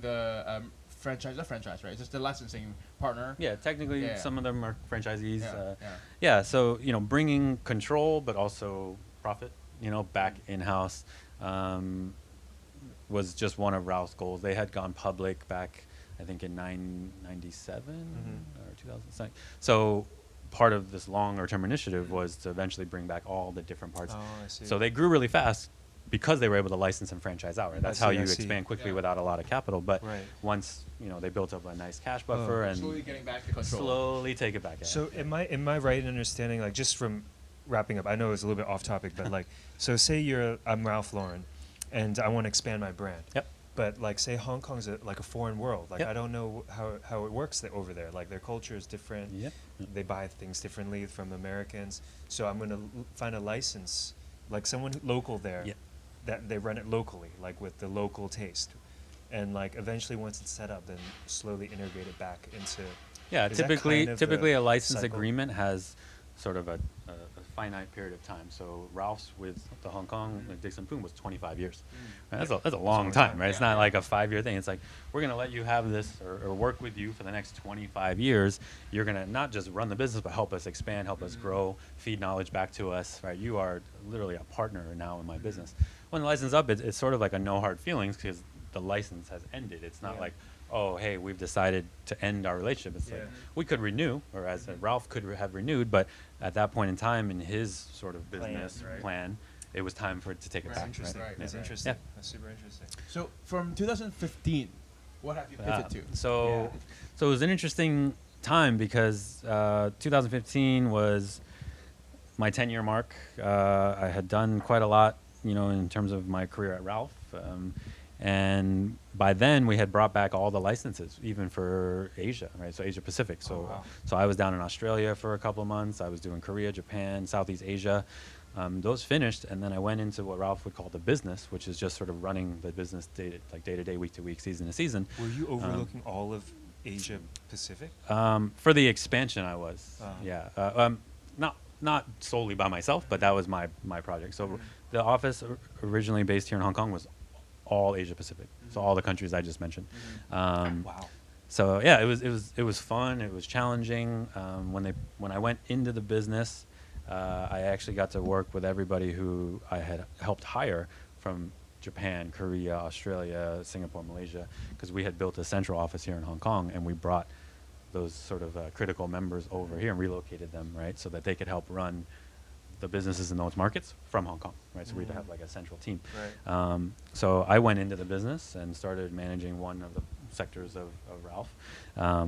Speaker 1: the franchise, not franchise, right? Just the licensing partner.
Speaker 3: Yeah, technically,
Speaker 1: Yeah.
Speaker 3: some of them are franchisees.
Speaker 1: Yeah,
Speaker 3: So bringing control, but also profit, back in house, was just one of Ralph's goals. They had gone public back, I think, in 97 or 2007. So part of this longer-term initiative was to eventually bring back all the different parts.
Speaker 2: Oh, I see.
Speaker 3: So they grew really fast because they were able to license and franchise out. Right? That's how
Speaker 2: see, I
Speaker 3: you
Speaker 2: see.
Speaker 3: expand quickly
Speaker 1: Yeah.
Speaker 3: without a lot of capital. But
Speaker 2: Right.
Speaker 3: once they built up a nice cash buffer and
Speaker 1: Slowly getting back the control.
Speaker 3: slowly take it back.
Speaker 2: So am I right in understanding, like, just from wrapping up, I know it's a little bit off topic, but like, so say I'm Ralph Lauren and I want to expand my brand.
Speaker 3: Yep.
Speaker 2: But like, say Hong Kong's like a foreign world. Like,
Speaker 3: Yep.
Speaker 2: I don't know how it works over there. Like, their culture is different.
Speaker 3: Yep.
Speaker 2: They buy things differently from Americans. So I'm going to find a license, like someone local there,
Speaker 3: Yep.
Speaker 2: that they run it locally, like with the local taste. And like, eventually once it's set up, then slowly integrate it back into.
Speaker 3: Yeah,
Speaker 2: Is that
Speaker 3: typically
Speaker 2: kind of the
Speaker 3: typically a license
Speaker 2: cycle?
Speaker 3: agreement has sort of a finite period of time. So Ralph's with the Hong Kong, like Dixon Poon, was 25 years. Right? That's a long time, right? It's not like a 5-year thing. It's like, we're going to let you have this or work with you for the next 25 years. You're going to not just run the business, but help us expand, help us grow, feed knowledge back to us, right? You are literally a partner now in my business. When the license up, it's sort of like a no hard feelings because the license has ended. It's not like, oh, hey, we've decided to end our relationship. It's like, we could renew, or as Ralph could have renewed, but at that point in time in his sort of business plan, it was time for it to take it
Speaker 2: That's
Speaker 3: back.
Speaker 2: interesting.
Speaker 3: Right?
Speaker 2: That's
Speaker 3: Yeah.
Speaker 2: interesting.
Speaker 3: Yeah.
Speaker 2: That's super interesting.
Speaker 1: So from 2015, what have you pivoted to?
Speaker 3: So it was an interesting time because 2015 was my 10-year mark. I had done quite a lot, in terms of my career at Ralph. And by then we had brought back all the licenses, even for Asia, right? So Asia Pacific. So,
Speaker 2: wow.
Speaker 3: so I was down in Australia for a couple of months. I was doing Korea, Japan, Southeast Asia. Those finished, and then I went into what Ralph would call the business, which is just sort of running the business day to day, week to week, season to season.
Speaker 2: Were you overlooking all of Asia Pacific?
Speaker 3: For the expansion, I was.
Speaker 2: Uh-huh.
Speaker 3: Not solely by myself, but that was my project. So the office originally based here in Hong Kong was all Asia Pacific, so all the countries I just mentioned.
Speaker 2: Wow.
Speaker 3: So yeah, it was fun. It was challenging. When I went into the business, I actually got to work with everybody who I had helped hire from Japan, Korea, Australia, Singapore, Malaysia, because we had built a central office here in Hong Kong, and we brought those sort of critical members over here and relocated them, right, so that they could help run the businesses in those markets from Hong Kong, right? So we'd have like a central team.
Speaker 2: Right.
Speaker 3: So I went into the business and started managing one of the sectors of Ralph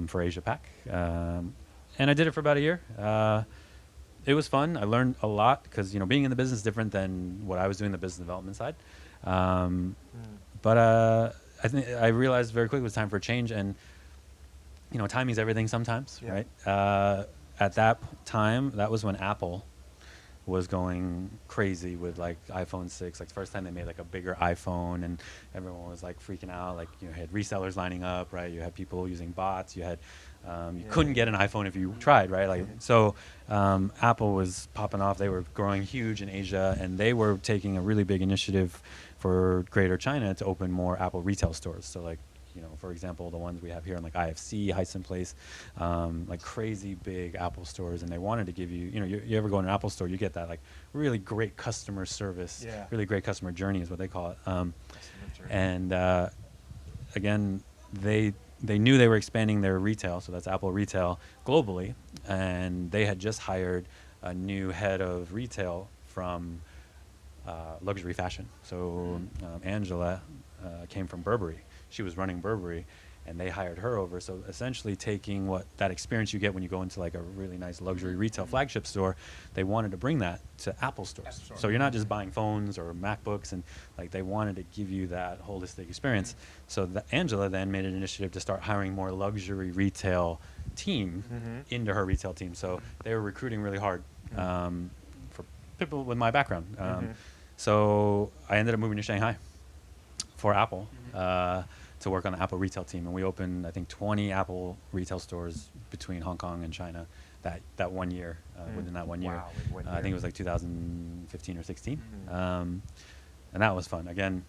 Speaker 3: for Asia Pac. And I did it for about a year. It was fun. I learned a lot because, you know, being in the business is different than what I was doing the business development side. But I think I realized very quickly it was time for a change. And, you know, timing's everything sometimes,
Speaker 2: Yeah.
Speaker 3: right? At that time, that was when Apple was going crazy with like iPhone 6, like the first time they made like a bigger iPhone, and everyone was like freaking out. Like, you had resellers lining up, right? You had people using bots. You had you couldn't get an iPhone if you tried, right? Like so, Apple was popping off. They were growing huge in Asia, and they were taking a really big initiative for Greater China to open more Apple retail stores. So like, you know, for example, the ones we have here in like IFC, Hysan Place, like crazy big Apple stores, and they wanted to give you, you know, you ever go in an Apple store, you get that like really great customer service, really great customer journey is what they call it. And again, they knew they were expanding their retail, so that's Apple retail globally, and they had just hired a new head of retail from luxury fashion. So Angela came from Burberry. She was running Burberry, and they hired her over. So essentially taking that experience you get when you go into like a really nice luxury retail flagship store, they wanted to bring that to Apple stores. So you're not just buying phones or MacBooks, and like they wanted to give you that holistic experience. So Angela then made an initiative to start hiring more luxury retail team into her retail team. So they were recruiting really hard for people with my background. So I ended up moving to Shanghai for Apple. To work on the Apple retail team, and we opened I think 20 Apple retail stores between Hong Kong and China that 1 year. Within that 1 year,
Speaker 2: Wow, in 1 year.
Speaker 3: I think it was like 2015 or 16, and that was fun. Again,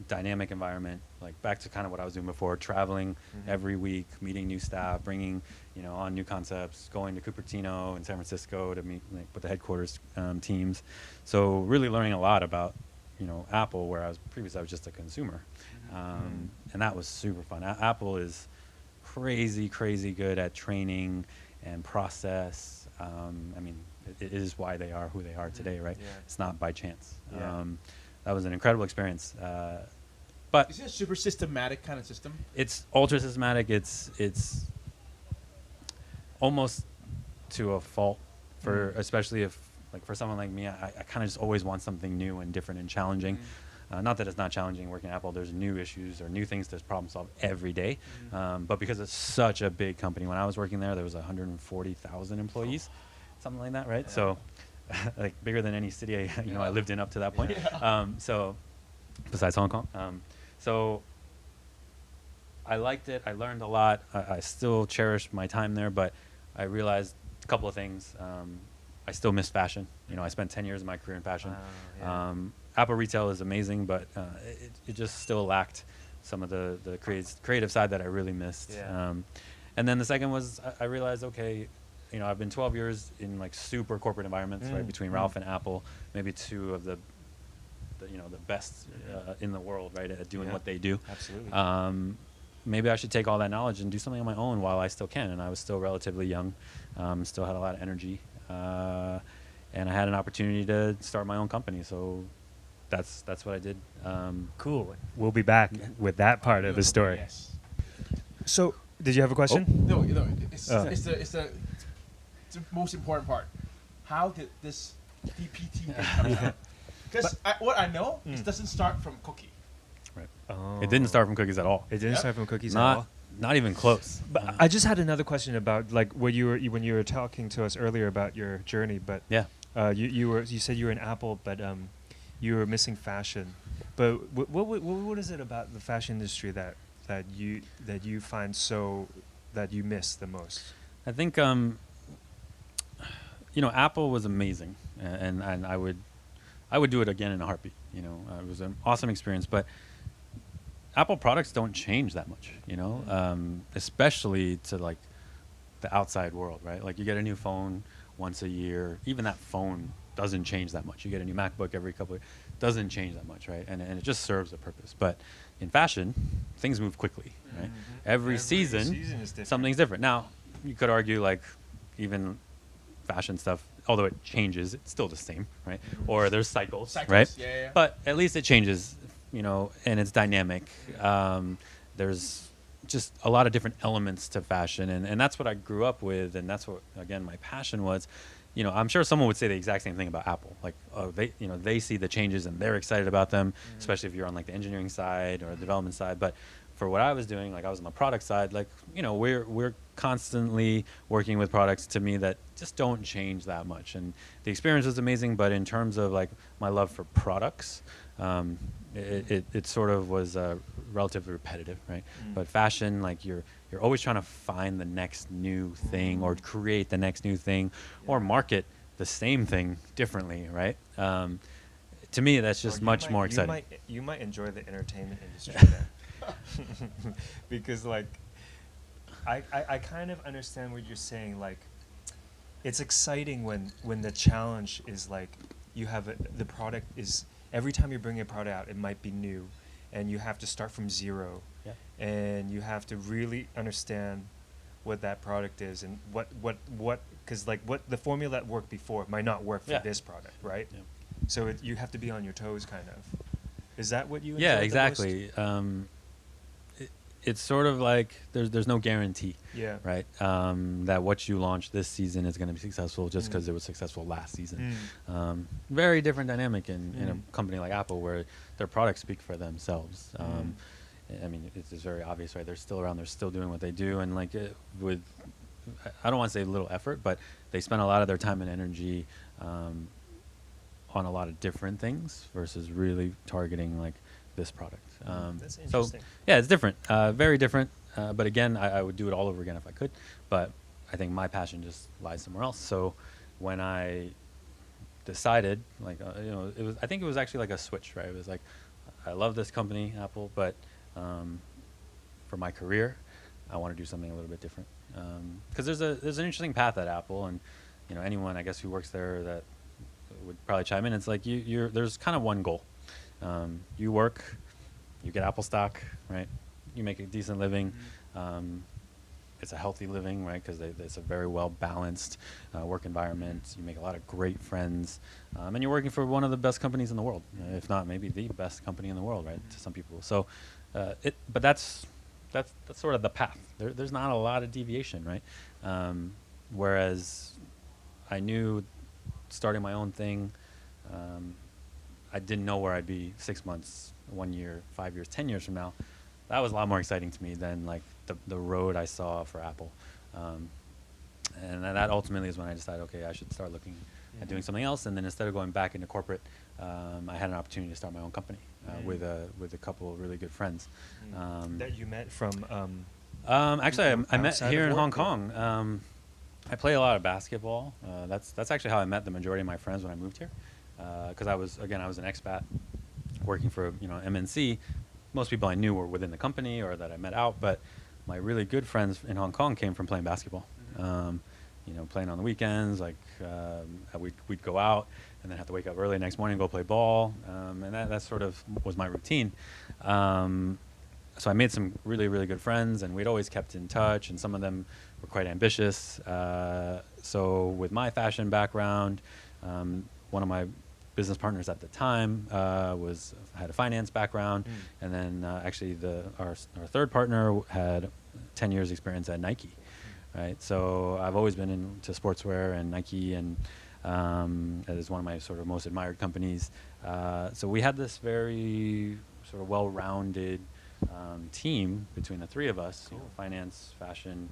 Speaker 3: dynamic environment, like back to kind of what I was doing before, traveling every week, meeting new staff, bringing, you know, on new concepts, going to Cupertino in San Francisco to meet like, with the headquarters teams. So really learning a lot about, you know, Apple, where I was just a consumer. And that was super fun. Apple is crazy good at training and process. I mean, it is why they are who they are today, right?
Speaker 2: Yeah.
Speaker 3: It's not by chance.
Speaker 2: Yeah.
Speaker 3: That was an incredible experience. But
Speaker 1: Is it a super systematic kind of system?
Speaker 3: it's ultra systematic. It's almost to a fault for, especially if, like for someone like me, I kind of just always want something new and different and challenging. Not that it's not challenging working at Apple. There's new issues or new things to problem solve every day. But because it's such a big company, when I was working there was 140,000 employees, something like that, right? So, like bigger than any city I lived in up to that point. So, besides Hong Kong, so I liked it. I learned a lot. I still cherish my time there, but I realized a couple of things. I still miss fashion. You know, I spent 10 years of my career in fashion. Apple retail is amazing, but it just still lacked some of the creative side that I really missed.
Speaker 2: Yeah.
Speaker 3: And then the second was I realized, okay, you know, I've been 12 years in like super corporate environments, right, between Ralph and Apple, maybe two of the best in the world, right, at doing what they do.
Speaker 2: Absolutely.
Speaker 3: Maybe I should take all that knowledge and do something on my own while I still can. And I was still relatively young, still had a lot of energy, and I had an opportunity to start my own company. So that's what I did.
Speaker 2: Cool. We'll be back with that part of the story.
Speaker 1: Yes.
Speaker 2: So, did you have a question?
Speaker 1: No, it's
Speaker 2: Oh.
Speaker 1: it's the most important part. How did this DPT come about? Because what I know, it doesn't start from cookie.
Speaker 2: Oh.
Speaker 3: It didn't start from cookies at all.
Speaker 2: It didn't start from cookies at
Speaker 3: Not
Speaker 2: all.
Speaker 3: not even close.
Speaker 2: But I just had another question about like when you were talking to us earlier about your journey. But
Speaker 3: Yeah.
Speaker 2: You said you were in Apple, but you were missing fashion. But what is it about the fashion industry that you find that you miss the most?
Speaker 3: I think Apple was amazing, and I would do it again in a heartbeat. You know, it was an awesome experience, but Apple products don't change that much. You know, especially to like the outside world, right? Like you get a new phone once a year. Even that phone doesn't change that much. You get a new MacBook every couple of years. Doesn't change that much, right? And it just serves a purpose. But in fashion, things move quickly, right? Every season
Speaker 2: is different.
Speaker 3: something's different. Now, you could argue like even fashion stuff although it changes, it's still the same, right? Or there's cycles,
Speaker 1: Cycles,
Speaker 3: right?
Speaker 1: yeah.
Speaker 3: But at least it changes, and it's dynamic. There's just a lot of different elements to fashion, and that's what I grew up with, and that's what, again, my passion was. I'm sure someone would say the exact same thing about Apple. Like, oh, they see the changes and they're excited about them, especially if you're on like the engineering side or the development side. But for what I was doing, like I was on the product side, like, we're constantly working with products, to me, that just don't change that much. And the experience was amazing, but in terms of like my love for products, it sort of was relatively repetitive, right? But fashion, like you're always trying to find the next new thing, or create the next new thing, or market the same thing differently, right? To me, that's just much more exciting.
Speaker 2: You might enjoy the entertainment industry then. Because like I kind of understand what you're saying. Like, it's exciting when the challenge is like you have the product is, every time you bring a product out, it might be new, and you have to start from zero.
Speaker 3: Yeah.
Speaker 2: And you have to really understand what that product is, and what because like what the formula that worked before might not work for this product, right?
Speaker 3: Yeah.
Speaker 2: So you have to be on your toes, kind of. Is that what you enjoyed
Speaker 3: Yeah,
Speaker 2: the most?
Speaker 3: exactly. It's sort of like there's no guarantee,
Speaker 2: Yeah.
Speaker 3: right? That what you launch this season is going to be successful just because it was successful last season. Very different dynamic in a company like Apple, where their products speak for themselves. I mean, it's very obvious, right? They're still around. They're still doing what they do, and like with, I don't want to say little effort, but they spend a lot of their time and energy on a lot of different things versus really targeting like this product.
Speaker 2: That's
Speaker 3: So
Speaker 2: interesting.
Speaker 3: yeah, it's different, very different. But again, I would do it all over again if I could. But I think my passion just lies somewhere else. So when I decided, like, I think it was actually like a switch, right? It was like, I love this company, Apple, but for my career, I want to do something a little bit different. Because there's an interesting path at Apple, and anyone, I guess, who works there that would probably chime in. It's like there's kind of one goal. You work, you get Apple stock, right? You make a decent living. It's a healthy living, right? Because it's a very well balanced work environment. You make a lot of great friends, and you're working for one of the best companies in the world, if not maybe the best company in the world, right? To some people. So, but that's sort of the path. There's not a lot of deviation, right? Whereas I knew starting my own thing, I didn't know where I'd be 6 months, 1 year, 5 years, 10 years from now. That was a lot more exciting to me than like the road I saw for Apple. And that ultimately is when I decided, okay, I should start looking at doing something else. And then instead of going back into corporate, I had an opportunity to start my own company with a couple of really good friends.
Speaker 2: That you met from
Speaker 3: Actually, I met
Speaker 2: outside
Speaker 3: here
Speaker 2: of
Speaker 3: in Hong
Speaker 2: work, or-
Speaker 3: Kong. I play a lot of basketball. That's actually how I met the majority of my friends when I moved here. Because I was an expat working for MNC. Most people I knew were within the company or that I met out, but my really good friends in Hong Kong came from playing basketball. Playing on the weekends, like we'd go out and then have to wake up early next morning and go play ball, and that sort of was my routine. So I made some really, really good friends, and we'd always kept in touch, and some of them were quite ambitious. So with my fashion background, one of my business partners at the time had a finance background, and then actually our third partner had 10 years experience at Nike, right? So I've always been into sportswear and Nike, and that is one of my sort of most admired companies. So we had this very sort of well-rounded team between the three of us, finance, fashion,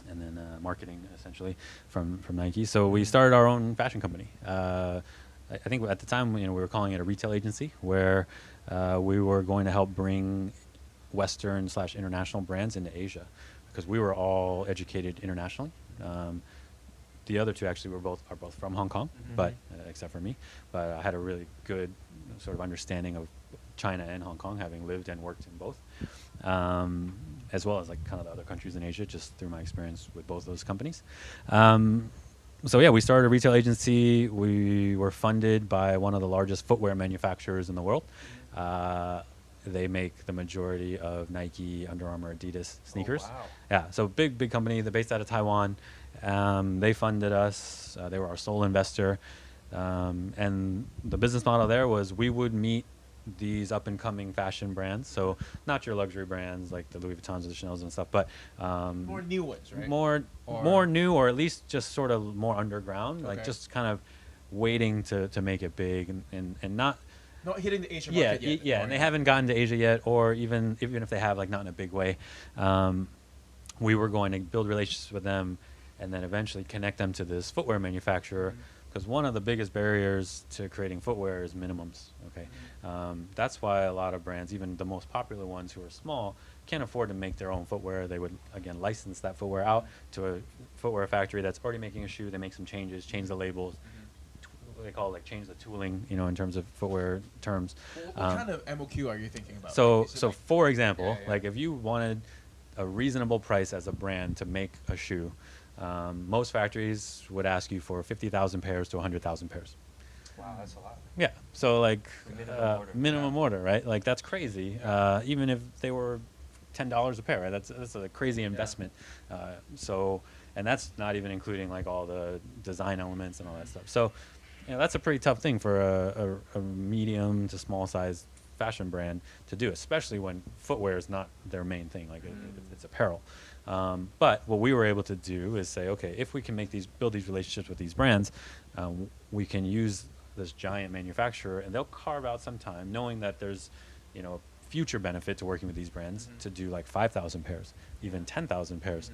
Speaker 3: and then marketing, essentially, from Nike. So we started our own fashion company. I think at the time, we were calling it a retail agency, where we were going to help bring Western/international brands into Asia, because we were all educated internationally. The other two actually are both from Hong Kong, but except for me. But I had a really good sort of understanding of China and Hong Kong, having lived and worked in both, as well as like kind of the other countries in Asia, just through my experience with both those companies. So yeah, we started a retail agency. We were funded by one of the largest footwear manufacturers in the world. they make the majority of Nike, Under Armour, Adidas sneakers.
Speaker 2: wow.
Speaker 3: Yeah, so big company. They're based out of Taiwan. They funded us. They were our sole investor. And the business model there was we would meet these up and coming fashion brands. So not your luxury brands like the Louis Vuittons or the Chanel's and stuff, but
Speaker 1: More new ones, right?
Speaker 3: more new, or at least just sort of more underground, like
Speaker 1: Okay.
Speaker 3: just kind of waiting to make it big and not.
Speaker 1: Not hitting the Asian
Speaker 3: Yeah,
Speaker 1: market yet.
Speaker 3: yeah, and they haven't gotten to Asia yet, or even if they have, like not in a big way. We were going to build relationships with them, and then eventually connect them to this footwear manufacturer, because one of the biggest barriers to creating footwear is minimums. Okay, that's why a lot of brands, even the most popular ones who are small, can't afford to make their own footwear. They would again license that footwear out to a footwear factory that's already making a shoe. They make some changes, change the labels. They call it like change the tooling, in terms of footwear terms.
Speaker 1: What kind of MOQ are you thinking about?
Speaker 3: So,
Speaker 1: Like, is it
Speaker 3: so
Speaker 1: like-
Speaker 3: for example,
Speaker 1: Yeah, yeah.
Speaker 3: like if you wanted a reasonable price as a brand to make a shoe, most factories would ask you for 50,000 pairs to 100,000 pairs.
Speaker 2: Wow, that's a lot.
Speaker 3: Yeah. So like
Speaker 2: Minimum order.
Speaker 3: minimum order, right? Like that's crazy. Even if they were $10 a pair, right? That's a crazy investment. And that's not even including like all the design elements and all that stuff. So, that's a pretty tough thing for a medium to small size fashion brand to do, especially when footwear is not their main thing. Like it's apparel. But what we were able to do is say, okay, if we can build these relationships with these brands, we can use this giant manufacturer, and they'll carve out some time, knowing that there's, future benefit to working with these brands to do like 5,000 pairs, even 10,000 pairs.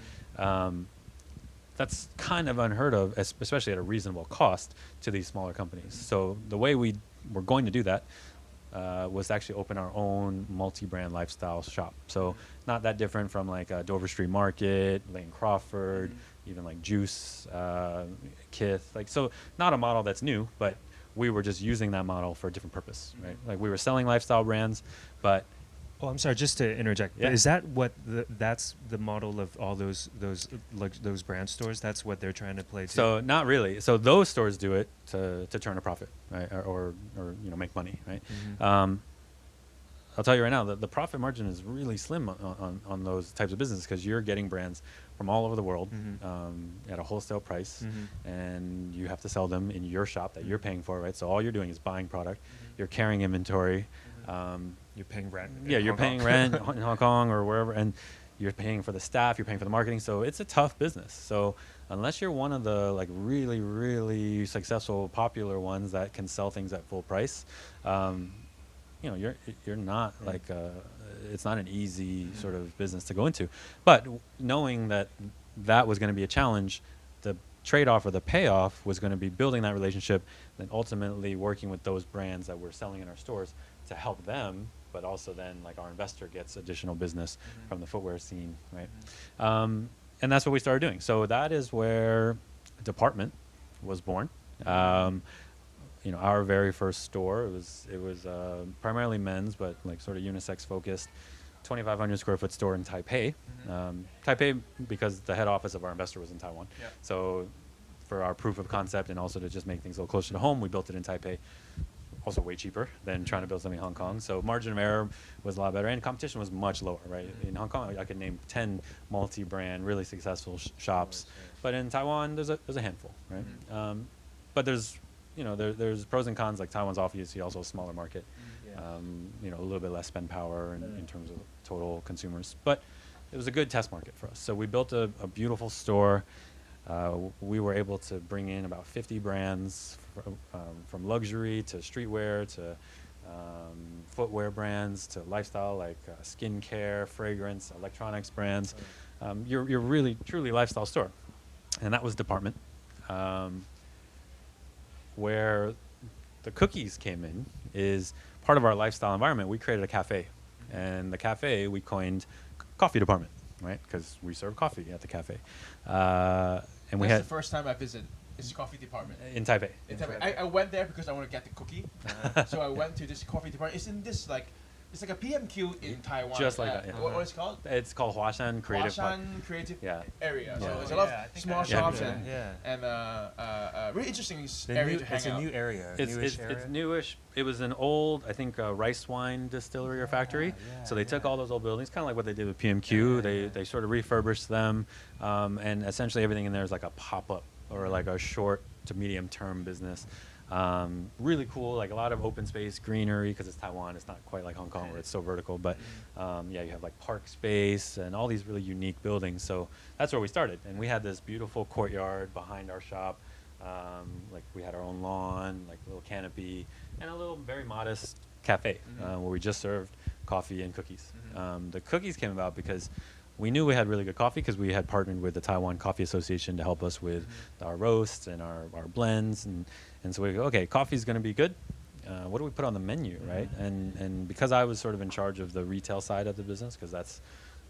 Speaker 3: That's kind of unheard of, especially at a reasonable cost to these smaller companies. So the way we were going to do that was to actually open our own multi-brand lifestyle shop. So not that different from like Dover Street Market, Lane Crawford, even like Juice, Kith. Like, so not a model that's new, but we were just using that model for a different purpose, right? Like we were selling lifestyle brands, but
Speaker 2: Oh, I'm sorry. Just to interject,
Speaker 3: Yeah.
Speaker 2: but is that what that's the model of all those brand stores? That's what they're trying to play to.
Speaker 3: so not really. So those stores do it to turn a profit, right? Or make money, right? I'll tell you right now that the profit margin is really slim on those types of businesses, because you're getting brands from all over the world at a wholesale price, and you have to sell them in your shop that you're paying for, right? So all you're doing is buying product, you're carrying inventory.
Speaker 2: You're paying rent. in
Speaker 3: Yeah, you're
Speaker 2: Hong
Speaker 3: paying
Speaker 2: Kong.
Speaker 3: rent in Hong Kong or wherever, and you're paying for the staff, you're paying for the marketing. So it's a tough business. So unless you're one of the like really, really successful, popular ones that can sell things at full price, you're not like it's not an easy sort of business to go into. But knowing that that was going to be a challenge, the trade-off or the payoff was going to be building that relationship, then ultimately working with those brands that we're selling in our stores to help them, but also then like our investor gets additional business from the footwear scene, right? And that's what we started doing. So that is where Department was born. Our very first store, it was primarily men's, but like sort of unisex focused, 2,500 square foot store in Taipei. Taipei because the head office of our investor was in Taiwan.
Speaker 1: Yeah.
Speaker 3: So for our proof of concept and also to just make things a little closer to home, we built it in Taipei. Also way cheaper than trying to build something in Hong Kong. So margin of error was a lot better, and competition was much lower, right? In Hong Kong, I could name 10 multi-brand, really successful shops, but in Taiwan, there's a handful, right? But there's pros and cons. Like Taiwan's obviously also a smaller market, a little bit less spend power in terms of total consumers. But it was a good test market for us. So we built a beautiful store. We were able to bring in about 50 brands from luxury to streetwear to footwear brands to lifestyle like skincare, fragrance, electronics brands. You're really truly lifestyle store, and that was Department. Where the cookies came in is part of our lifestyle environment. We created a cafe, and the cafe we coined Coffee Department, right? Because we serve coffee at the cafe. And we
Speaker 1: That's
Speaker 3: had
Speaker 1: the first time I visited. It's coffee department.
Speaker 3: in Taipei.
Speaker 1: I went there because I want to get the cookie. So I went to this coffee department. It's in this like It's like a PMQ in Taiwan.
Speaker 3: Just like that, yeah.
Speaker 1: What is it called?
Speaker 3: It's called Huashan Creative Park.
Speaker 1: Huashan Creative
Speaker 3: Yeah.
Speaker 1: Area.
Speaker 3: Yeah.
Speaker 1: So there's a lot
Speaker 2: Yeah, I
Speaker 1: of
Speaker 2: think
Speaker 1: small
Speaker 2: I
Speaker 1: shops
Speaker 3: remember
Speaker 1: and really interesting
Speaker 2: The
Speaker 1: area
Speaker 2: new,
Speaker 1: to hang
Speaker 2: it's a
Speaker 1: out.
Speaker 2: new area.
Speaker 3: It's
Speaker 2: newish area.
Speaker 3: newish. It was an old, I think, rice wine distillery or factory. So they took all those old buildings, kind of like what they did with PMQ. They sort of refurbished them, and essentially everything in there is like a pop-up or like a short to medium term business. Really cool, like a lot of open space, greenery, because it's Taiwan. It's not quite like Hong Kong where it's so vertical, but yeah, you have like park space and all these really unique buildings. So that's where we started, and we had this beautiful courtyard behind our shop. Like we had our own lawn, like a little canopy, and a little very modest cafe where we just served coffee and cookies. The cookies came about because we knew we had really good coffee because we had partnered with the Taiwan Coffee Association to help us with our roasts and our blends. And so we go, okay, coffee's going to be good. What do we put on the menu, right? And because I was sort of in charge of the retail side of the business, because that's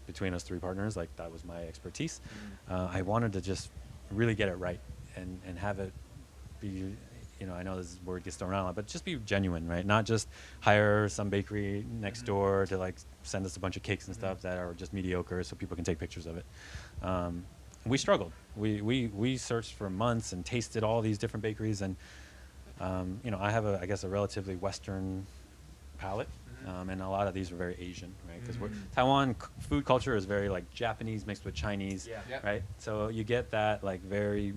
Speaker 3: between us three partners, like that was my expertise, I wanted to just really get it right and have it be, you know, I know this word gets thrown around a lot, but just be genuine, right? Not just hire some bakery next door to like send us a bunch of cakes and stuff that are just mediocre so people can take pictures of it. We struggled. We searched for months and tasted all these different bakeries, and you know, I have I guess a relatively Western palate, and a lot of these are very Asian, right? Because Taiwan food culture is very like Japanese mixed with Chinese, right? So you get that like very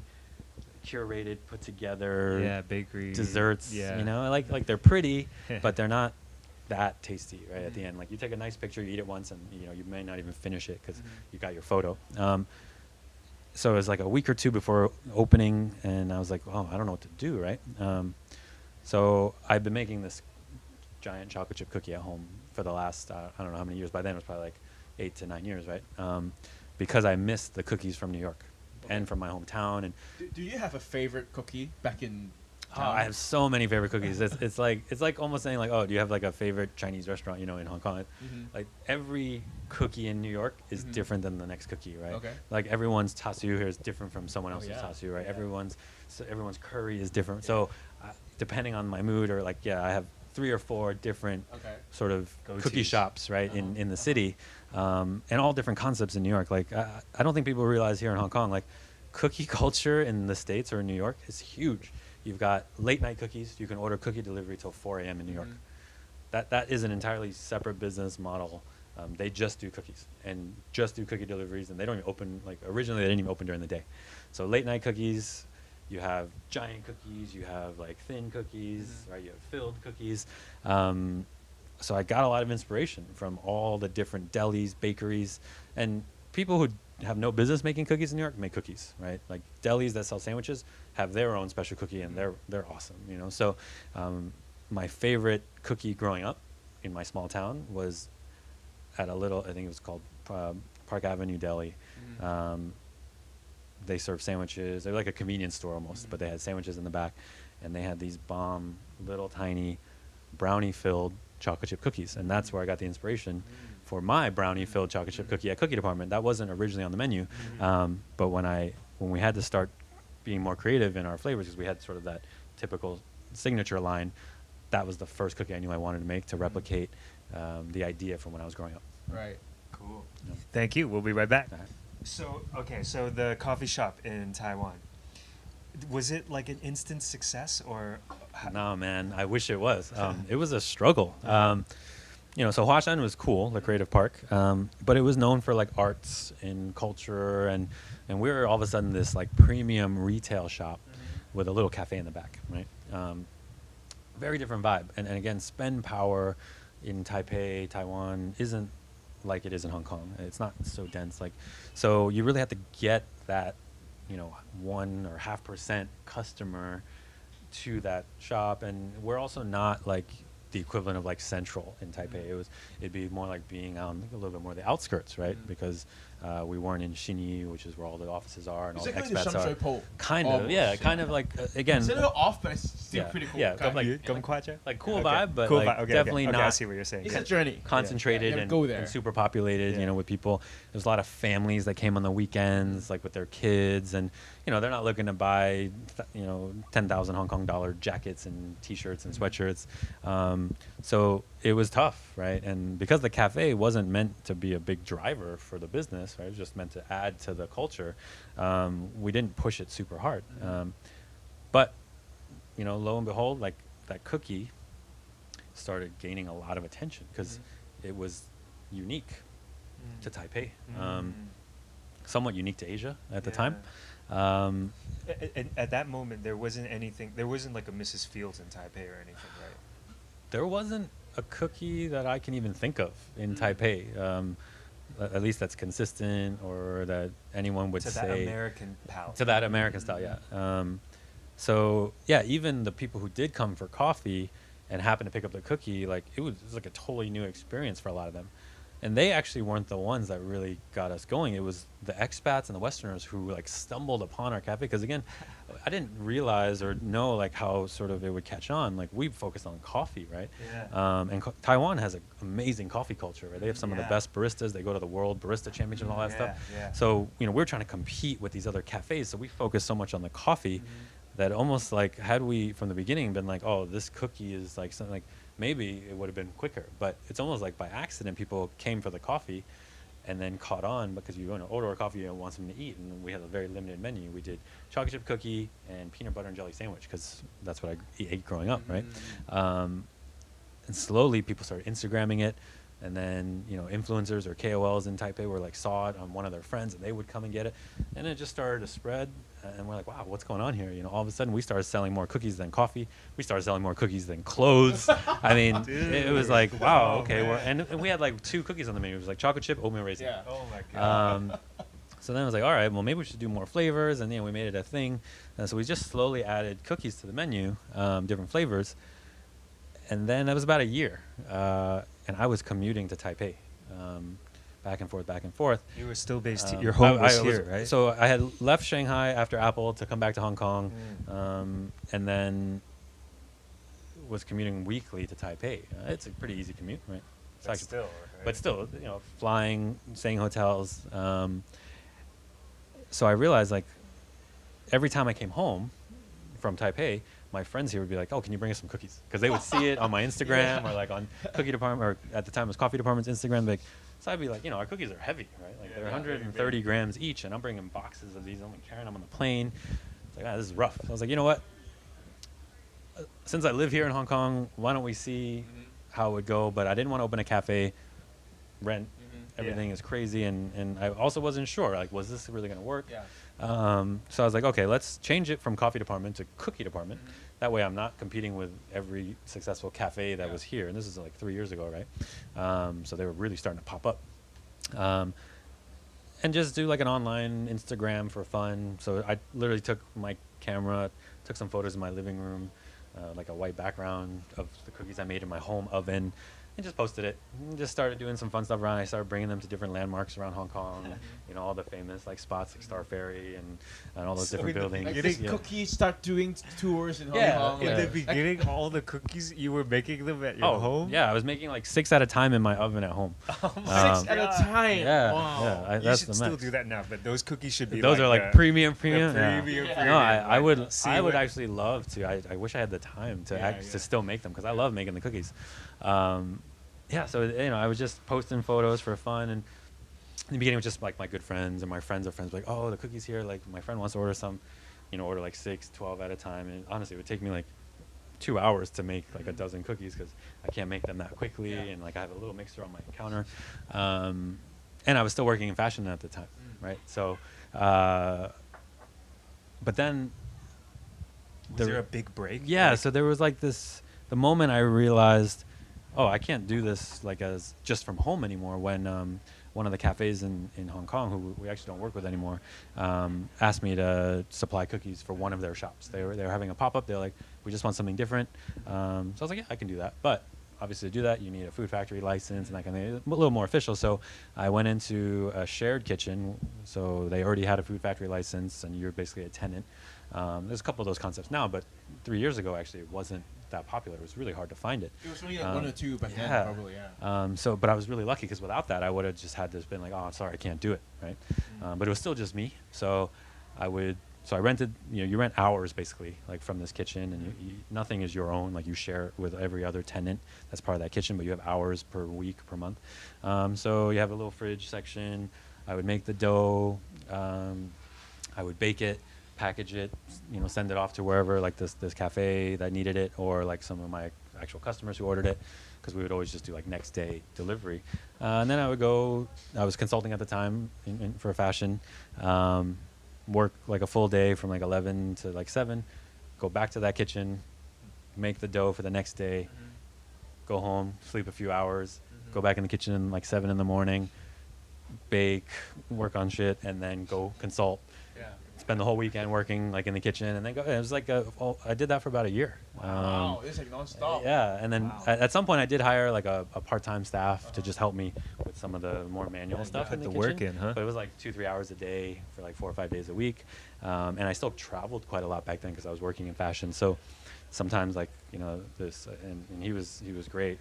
Speaker 3: curated, put together,
Speaker 2: bakery
Speaker 3: desserts. You know, like they're pretty, but they're not that tasty, right? At the end, like you take a nice picture, you eat it once, and you know you may not even finish it because you got your photo. So it was like a week or two before opening, and I was like, oh, I don't know what to do, right? So I've been making this giant chocolate chip cookie at home for the last, I don't know how many years. By then it was probably like 8 to 9 years, right? Because I missed the cookies from New York and from my hometown. And
Speaker 1: do you have a favorite cookie back in town?
Speaker 3: I have so many favorite cookies. It's like almost saying like, oh, do you have like a favorite Chinese restaurant, you know, in Hong Kong? Like every cookie in New York is different than the next cookie, right?
Speaker 1: Okay.
Speaker 3: Like everyone's tasu here is different from someone else's tasu, right? Everyone's curry is different. So depending on my mood, or like, I have 3 or 4 different sort of
Speaker 2: Go-tos.
Speaker 3: cookie shops, right, in the city, and all different concepts in New York. Like I don't think people realize here in Hong Kong, like cookie culture in the States or in New York is huge. You've got late night cookies. You can order cookie delivery till 4 a.m. in New York. That is an entirely separate business model. They just do cookies and just do cookie deliveries, and they don't even open, like originally they didn't even open during the day. So late night cookies, you have giant cookies, you have like thin cookies, right? You have filled cookies. So I got a lot of inspiration from all the different delis, bakeries, and people who have no business making cookies in New York make cookies, right? Like delis that sell sandwiches have their own special cookie, and they're awesome, you know. So my favorite cookie growing up in my small town was at a little, I think it was called Park Avenue Deli. They serve sandwiches. They're like a convenience store almost, but they had sandwiches in the back, and they had these bomb little tiny brownie-filled chocolate chip cookies, and that's where I got the inspiration for my brownie-filled chocolate chip cookie at Cookie Department. That wasn't originally on the menu, but when we had to start being more creative in our flavors, because we had sort of that typical signature line, that was the first cookie I knew I wanted to make to replicate the idea from when I was growing up.
Speaker 1: Right.
Speaker 2: Cool.
Speaker 3: Yeah.
Speaker 2: Thank you. We'll be right back.
Speaker 3: All right.
Speaker 2: So the coffee shop in Taiwan, was it like an instant success, or?
Speaker 3: No, man, I wish it was. It was a struggle. You know, so Huashan was cool, the creative park, but it was known for like arts and culture, and we were all of a sudden this like premium retail shop with a little cafe in the back, right? Very different vibe, and again, spend power in Taipei, Taiwan isn't like it is in Hong Kong. It's not so dense. Like, so you really have to get that, you know, 1% or 0.5% customer to that shop, and we're also not like the equivalent of like Central in Taipei. It'd be more like being on like a little bit more the outskirts, right? Because We weren't in Xinyi, which is where all the offices are and all the
Speaker 1: Is it going to
Speaker 3: expats are.
Speaker 1: Shamsui
Speaker 3: Kind of,
Speaker 1: almost,
Speaker 3: yeah, kind of like again,
Speaker 1: It's a little off, but it's still
Speaker 3: Yeah,
Speaker 1: pretty cool.
Speaker 3: yeah, but
Speaker 1: Okay.
Speaker 3: like-
Speaker 2: Come Kwacha?
Speaker 3: like cool
Speaker 2: Okay.
Speaker 3: vibe, but
Speaker 2: Cool
Speaker 3: like
Speaker 2: vibe. Okay,
Speaker 3: definitely
Speaker 2: okay. I
Speaker 3: not
Speaker 2: see what you're saying.
Speaker 1: It's a journey.
Speaker 3: concentrated
Speaker 1: Yeah,
Speaker 3: and,
Speaker 1: go there.
Speaker 3: and super populated,
Speaker 2: Yeah.
Speaker 3: with people. There's a lot of families that came on the weekends, like with their kids, and they're not looking to buy, 10,000 Hong Kong dollar jackets and T-shirts and sweatshirts. So it was tough, right? And because the cafe wasn't meant to be a big driver for the business, right? It was just meant to add to the culture. We didn't push it super hard, but lo and behold, like that cookie started gaining a lot of attention because it was unique to Taipei, somewhat unique to Asia at the time.
Speaker 2: And at that moment, there wasn't like a Mrs. Fields in Taipei or anything, right?
Speaker 3: There wasn't a cookie that I can even think of in Taipei, at least that's consistent or that anyone would
Speaker 2: To
Speaker 3: say.
Speaker 2: that American palate.
Speaker 3: To that American style, yeah. So yeah, even the people who did come for coffee and happened to pick up the cookie, like it was like a totally new experience for a lot of them. And they actually weren't the ones that really got us going. It was the expats and the Westerners who like stumbled upon our cafe. Because again, I didn't realize or know like how sort of it would catch on. Like we focused on coffee, right?
Speaker 2: Yeah.
Speaker 3: And Taiwan has an amazing coffee culture, right? They have some of the
Speaker 2: Yeah.
Speaker 3: best baristas. They go to the World Barista Championship and all that stuff.
Speaker 2: Yeah.
Speaker 3: So we're trying to compete with these other cafes. So we focus so much on the coffee that almost like had we from the beginning been like, oh, this cookie is like something like. Maybe it would have been quicker, but it's almost like by accident people came for the coffee and then caught on because you want to order a coffee and want something to eat. And we had a very limited menu. We did chocolate chip cookie and peanut butter and jelly sandwich because that's what I ate growing up, right? And slowly people started Instagramming it. And then, influencers or KOLs in Taipei were like saw it on one of their friends and they would come and get it. And it just started to spread. And we're like, wow, what's going on here? All of a sudden we started selling more cookies than coffee. We started selling more cookies than clothes. I mean, it was like, wow, okay. And we had like 2 cookies on the menu. It was like chocolate chip, oatmeal raisin.
Speaker 1: Yeah.
Speaker 2: Oh my god.
Speaker 3: So then I was like, all right, well, maybe we should do more flavors. And we made it a thing. And so we just slowly added cookies to the menu, different flavors. And then that was about a year. And I was commuting to Taipei, back and forth.
Speaker 2: You were still based. Your home was here, right?
Speaker 3: So I had left Shanghai after Apple to come back to Hong Kong, and then was commuting weekly to Taipei. It's a pretty easy commute, right? It's
Speaker 2: But
Speaker 3: actually-
Speaker 2: still, right?
Speaker 3: but still, flying, staying in hotels. So I realized like every time I came home from Taipei, my friends here would be like, "Oh, can you bring us some cookies?" Because they would see it on my Instagram or like on Cookie Department, or at the time it was Coffee Department's Instagram. Like, so I'd be like, our cookies are heavy, right? Like they're 130 grams each, and I'm bringing boxes of these. I'm carrying them on the plane. It's like, this is rough. I was like, you know what? Since I live here in Hong Kong, why don't we see how it would go? But I didn't want to open a cafe. Rent, everything is crazy, and I also wasn't sure. Like, was this really going to work?
Speaker 1: Yeah.
Speaker 3: So I was like, okay, let's change it from Coffee Department to Cookie Department. That way I'm not competing with every successful cafe that was here. And this is like 3 years ago, right? So they were really starting to pop up. And just do like an online Instagram for fun. So I literally took my camera, took some photos in my living room, like a white background of the cookies I made in my home oven, and just posted it. And just started doing some fun stuff around. I started bringing them to different landmarks around Hong Kong. All the famous like spots like Star Ferry and all those
Speaker 2: So
Speaker 3: different
Speaker 2: in the
Speaker 3: buildings.
Speaker 1: Like
Speaker 2: beginning-
Speaker 1: this cookies start doing tours in Hong
Speaker 3: Yeah,
Speaker 1: Kong.
Speaker 2: In
Speaker 3: yeah.
Speaker 2: the beginning, all the cookies you were making them at your home.
Speaker 3: Yeah, I was making like 6 at a time in my oven at home.
Speaker 1: Six at a time.
Speaker 3: Yeah,
Speaker 1: Wow.
Speaker 3: yeah,
Speaker 2: You
Speaker 3: that's
Speaker 2: should
Speaker 3: the
Speaker 2: still
Speaker 3: max.
Speaker 2: do that now, but those cookies should be.
Speaker 3: Those are like
Speaker 2: the-
Speaker 3: premium.
Speaker 2: the
Speaker 3: Yeah.
Speaker 2: premium.
Speaker 3: No, I
Speaker 2: like
Speaker 3: would
Speaker 2: seaweed.
Speaker 3: actually love to. I wish I had the time to
Speaker 2: Yeah,
Speaker 3: to still make them because I love making the cookies. Yeah, so I was just posting photos for fun, and in the beginning it was just like my good friends and my friends of friends, like, oh, the cookies here, like my friend wants to order some, order like 6, 12 at a time, and honestly it would take me like 2 hours to make like a dozen cookies because I can't make them that quickly, and like I have a little mixer on my counter, and I was still working in fashion at the time, right? So, but then
Speaker 2: Was there a big break?
Speaker 3: yeah,
Speaker 2: Like,
Speaker 3: so there was like the moment I realized, oh, I can't do this like as just from home anymore. When one of the cafes in Hong Kong, who we actually don't work with anymore, asked me to supply cookies for one of their shops. They were having a pop up. They're like, we just want something different. So I was like, yeah, I can do that. But obviously to do that, you need a food factory license and that kind of thing. A little more official. So I went into a shared kitchen. So they already had a food factory license, and you're basically a tenant. There's a couple of those concepts now, but 3 years ago, actually, it wasn't that popular. It was really hard to find it.
Speaker 1: It was only like 1 or 2 back then,
Speaker 3: yeah.
Speaker 1: probably, yeah.
Speaker 3: So, but I was really lucky because without that, I would have just had this been like, oh, sorry, I can't do it, right? But it was still just me. So I rented, you rent hours basically, like from this kitchen, and nothing is your own. Like you share it with every other tenant that's part of that kitchen, but you have hours per week, per month. So you have a little fridge section. I would make the dough. I would bake it, package it, send it off to wherever, like this cafe that needed it, or like some of my actual customers who ordered it, because we would always just do like next day delivery. And then I was consulting at the time for fashion, work like a full day from like 11 to like 7, go back to that kitchen, make the dough for the next day, go home, sleep a few hours, go back in the kitchen like 7 in the morning, bake, work on shit, and then go consult. Spend the whole weekend working like in the kitchen, and then go. It was like I did that for about a year.
Speaker 1: Wow, it's like nonstop.
Speaker 3: Yeah, and then at some point I did hire like a part-time staff to just help me with some of the more manual stuff in
Speaker 2: Put
Speaker 3: the
Speaker 2: the
Speaker 3: kitchen.
Speaker 2: work in, huh?
Speaker 3: But it was like 2-3 hours a day for like 4 or 5 days a week, and I still traveled quite a lot back then because I was working in fashion. So sometimes like this, and he was great.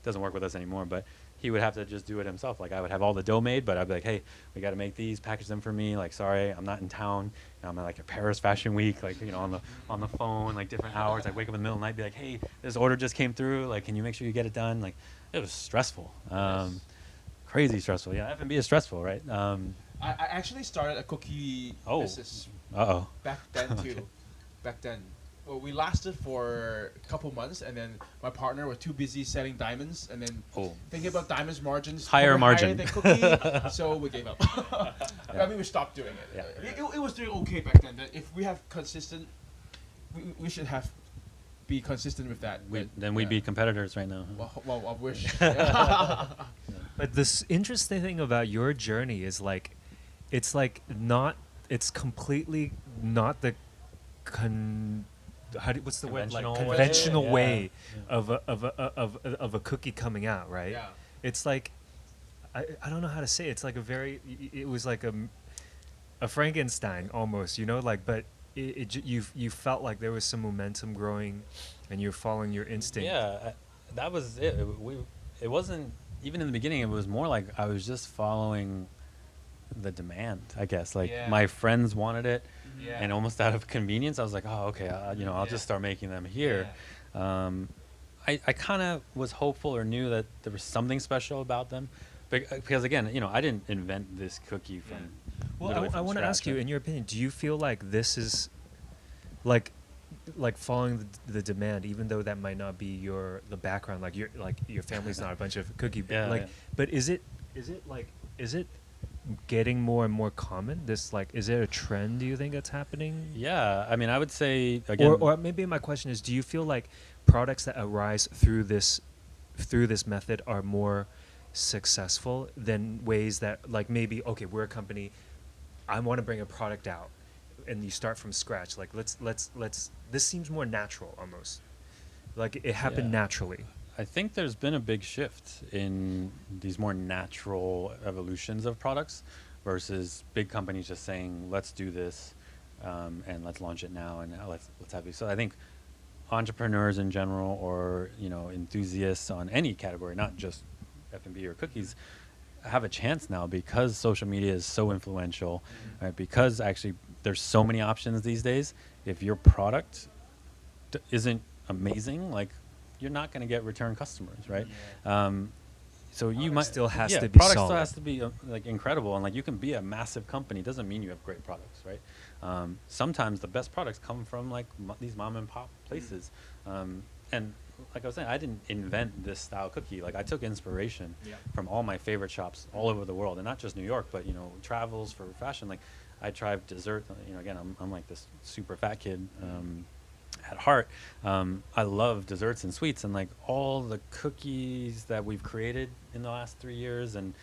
Speaker 3: Doesn't work with us anymore, but he would have to just do it himself. Like I would have all the dough made, but I'd be like, hey, we got to make these, package them for me. Like, sorry, I'm not in town. I'm at like a Paris Fashion Week, like, on the phone, like different hours. I'd wake up in the middle of the night, be like, hey, this order just came through. Like, can you make sure you get it done? Like, it was stressful. Crazy stressful. Yeah, F&B is stressful, right?
Speaker 1: I actually started a cookie business
Speaker 3: Uh-oh.
Speaker 1: back then too. Back then. Well, we lasted for a couple months, and then my partner was too busy selling diamonds, and then thinking about diamonds margins
Speaker 3: Higher margin
Speaker 1: than cookie, so we gave up. I mean, we stopped doing it.
Speaker 3: Yeah.
Speaker 1: It was doing okay back then. But if we have consistent, we should have be consistent with that.
Speaker 3: Then we'd be competitors right now.
Speaker 1: Well, I wish.
Speaker 2: But this interesting thing about your journey is like, it's completely not the what's the word, like conventional way of a cookie coming out, right?
Speaker 1: Yeah.
Speaker 2: It's like I don't know how to say it. It's like it was like a Frankenstein almost, like, but you felt like there was some momentum growing, and you're following your instinct.
Speaker 3: Yeah, that was it. It wasn't even in the beginning. It was more like I was just following the demand, I guess. Like my friends wanted it. Yeah. And almost out of convenience, I was like, oh, okay, I'll just start making them here. Yeah. I kind of was hopeful or knew that there was something special about them. Because again, I didn't invent this cookie from.
Speaker 2: Well, I want to ask you, in your opinion, do you feel like this is like following the demand, even though that might not be the background, like your family's not a bunch of cookie, but is it getting more and more common? Is it a trend, do you think, that's happening?
Speaker 3: Yeah, I mean, I would say again,
Speaker 2: or maybe my question is, do you feel like products that arise through this method are more successful than ways that, like, maybe, okay, we're a company, I want to bring a product out, and you start from scratch, like let's this seems more natural almost, like it happened naturally.
Speaker 3: I think there's been a big shift in these more natural evolutions of products versus big companies just saying, let's do this and let's launch it now, and let's have it. So I think entrepreneurs in general, or enthusiasts on any category, not just F&B or cookies, have a chance now because social media is so influential, right? Because actually there's so many options these days. If your product isn't amazing, like, you're not going to get return customers, right? So you might
Speaker 2: still has to be
Speaker 3: product
Speaker 2: solid.
Speaker 3: still has to be like incredible, and like you can be a massive company. Doesn't mean you have great products, right? Sometimes the best products come from like these mom and pop places, and like I was saying, I didn't invent this style cookie. Like I took inspiration from all my favorite shops all over the world, and not just New York, but travels for fashion. Like I tried dessert. Again, I'm like this super fat kid. At heart, I love desserts and sweets, and like all the cookies that we've created in the last 3 years, and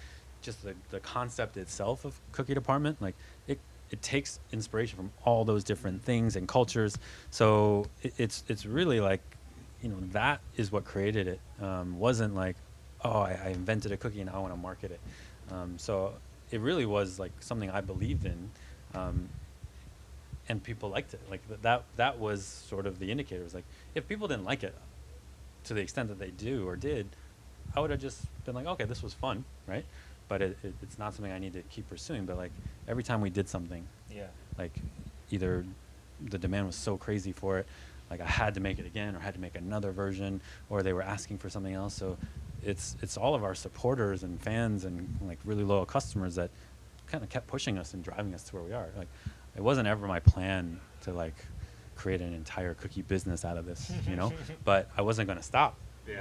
Speaker 3: just the concept itself of cookie department, like it takes inspiration from all those different things and cultures. So it's really like, that is what created it. Wasn't like, oh, I invented a cookie and I want to market it. So it really was like something I believed in, and people liked it. Like that was sort of the indicator. It was like, if people didn't like it to the extent that they do or did, I would have just been like, okay, this was fun, right? But it's not something I need to keep pursuing. But like every time we did something, like either the demand was so crazy for it, like I had to make it again or had to make another version, or they were asking for something else. So it's all of our supporters and fans and like really loyal customers that kind of kept pushing us and driving us to where we are. Like it wasn't ever my plan to like create an entire cookie business out of this, but I wasn't going to stop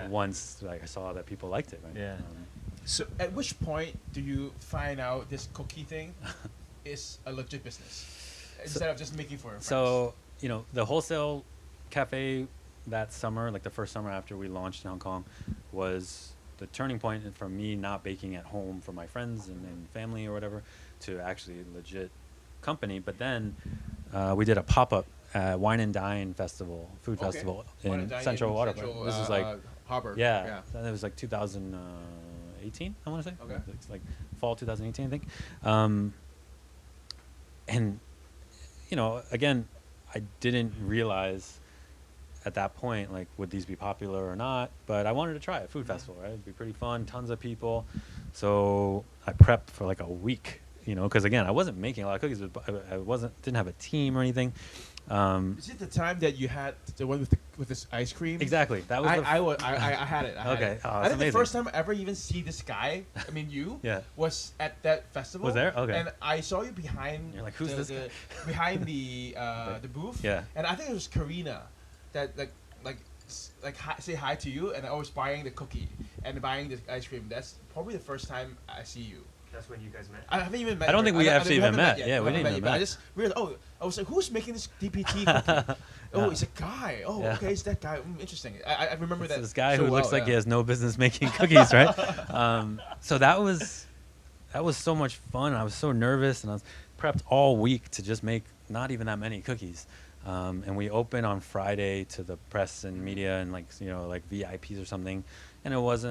Speaker 3: once like I saw that people liked it. Right?
Speaker 1: So at which point do you find out this cookie thing is a legit business instead of just making for your friends?
Speaker 3: So, the wholesale cafe that summer, like the first summer after we launched in Hong Kong, was the turning point from me not baking at home for my friends and family or whatever to actually legit company. But then we did a pop-up Wine and Dine festival, food festival in Central Waterfront. This is like
Speaker 1: Harbor.
Speaker 3: Yeah, it was like 2018, I want to say.
Speaker 1: Okay.
Speaker 3: It's like fall 2018, I think. And again, I didn't realize at that point, like, would these be popular or not? But I wanted to try a food festival, right? It'd be pretty fun, tons of people. So I prepped for like a week, because again, I wasn't making a lot of cookies. I didn't have a team or anything.
Speaker 1: Is it the time that you had the one with this ice cream?
Speaker 3: Exactly. That was.
Speaker 1: I had it.
Speaker 3: Okay. Oh,
Speaker 1: I think
Speaker 3: amazing.
Speaker 1: the first time I ever even see this guy, you, was at that festival.
Speaker 3: Was there? Okay.
Speaker 1: And I saw you behind.
Speaker 3: You're like, who's this guy?
Speaker 1: Behind the booth.
Speaker 3: Yeah.
Speaker 1: And I think it was Karina, that say hi to you, and I was buying the cookie and buying the ice cream. That's probably the first time I see you.
Speaker 2: That's when you guys met.
Speaker 1: I haven't even met.
Speaker 3: I don't think we actually even met.
Speaker 1: Yet.
Speaker 3: Yeah, we didn't even
Speaker 1: yet,
Speaker 3: met.
Speaker 1: I just realized. Oh, I was like, who's making this DPT cookie? Oh, it's a guy. Oh, okay, it's that guy. Interesting. I remember that.
Speaker 3: This guy
Speaker 1: so
Speaker 3: who
Speaker 1: well,
Speaker 3: looks like he has no business making cookies, right? So that was so much fun. I was so nervous, and I was prepped all week to just make not even that many cookies. And we opened on Friday to the press and media and like VIPs or something, and it was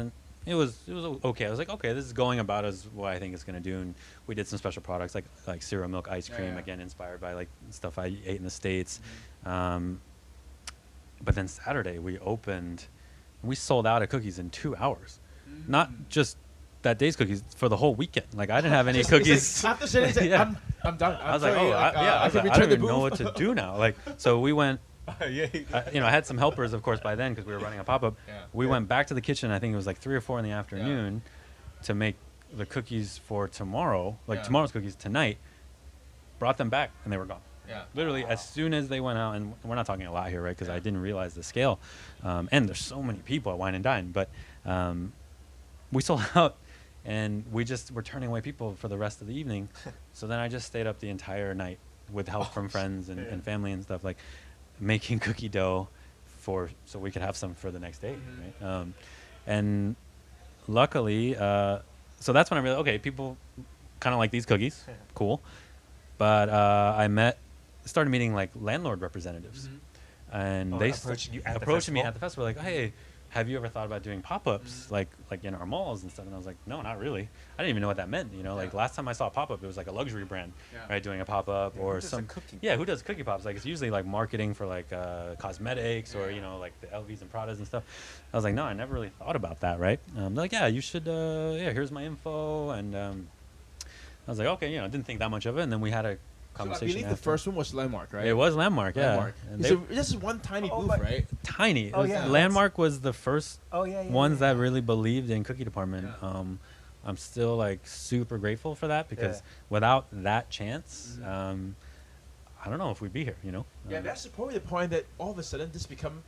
Speaker 3: okay. I was like, okay, this is going about as what I think it's gonna do. And we did some special products like cereal milk ice cream, again inspired by like stuff I ate in the States. But then Saturday we opened, and we sold out of cookies in 2 hours. Not just that day's cookies, for the whole weekend. Like I didn't have any cookies.
Speaker 1: After saying,
Speaker 3: Yeah.
Speaker 1: I'm done.
Speaker 3: I was like, I don't even know what to do now. Like, so we went. I had some helpers, of course, by then because we were running a pop-up. We went back to the kitchen. I think it was like 3 or 4 in the afternoon, to make the cookies for tomorrow, tomorrow's cookies tonight. Brought them back, and they were gone. Literally, as soon as they went out, and we're not talking a lot here, right? Because I didn't realize the scale, and there's so many people at Wine and Dine, but we sold out, and we just were turning away people for the rest of the evening. So then I just stayed up the entire night with help from friends and family and stuff, like making cookie dough so we could have some for the next day, right? And luckily, so that's when I realized, okay, people kind of like these cookies, cool. But I started meeting like landlord representatives, and they approached me at the festival, like, hey, have you ever thought about doing pop-ups like in our malls and stuff? And I was like, no, not really. I didn't even know what that meant. Like last time I saw a pop-up, it was like a luxury brand, right, doing a pop-up or some. Who does cookie pops? Like it's usually like marketing for like cosmetics or like the LVs and Pradas and stuff. I was like, no, I never really thought about that, right? They're like, yeah, you should. Here's my info, and I was like, okay, didn't think that much of it. And then we had a conversation.
Speaker 1: So I believe the first one was Landmark, right?
Speaker 3: It was Landmark, yeah.
Speaker 1: Landmark. This is one tiny booth, right?
Speaker 3: Tiny. Landmark was the first ones that really believed in cookie department. I'm still like super grateful for that, because without that chance, I don't know if we'd be here,
Speaker 1: That's probably the point that all of a sudden this become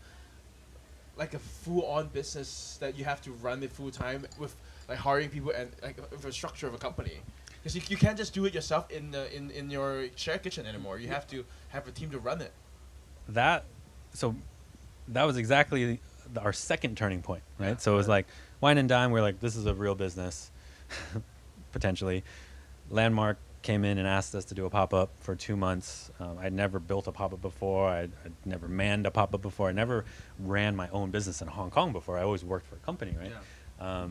Speaker 1: like a full-on business that you have to run it full-time with like hiring people and like infrastructure of a company. Because you can't just do it yourself in your shared kitchen anymore. You have to have a team to run it.
Speaker 3: That was exactly our second turning point, right? So it was like Wine and Dine. We're like, this is a real business, potentially. Landmark, came in and asked us to do a pop-up for 2 months. I'd never built a pop-up before. I'd never manned a pop-up before. I never ran my own business in Hong Kong before. I always worked for a company, right?
Speaker 1: Yeah.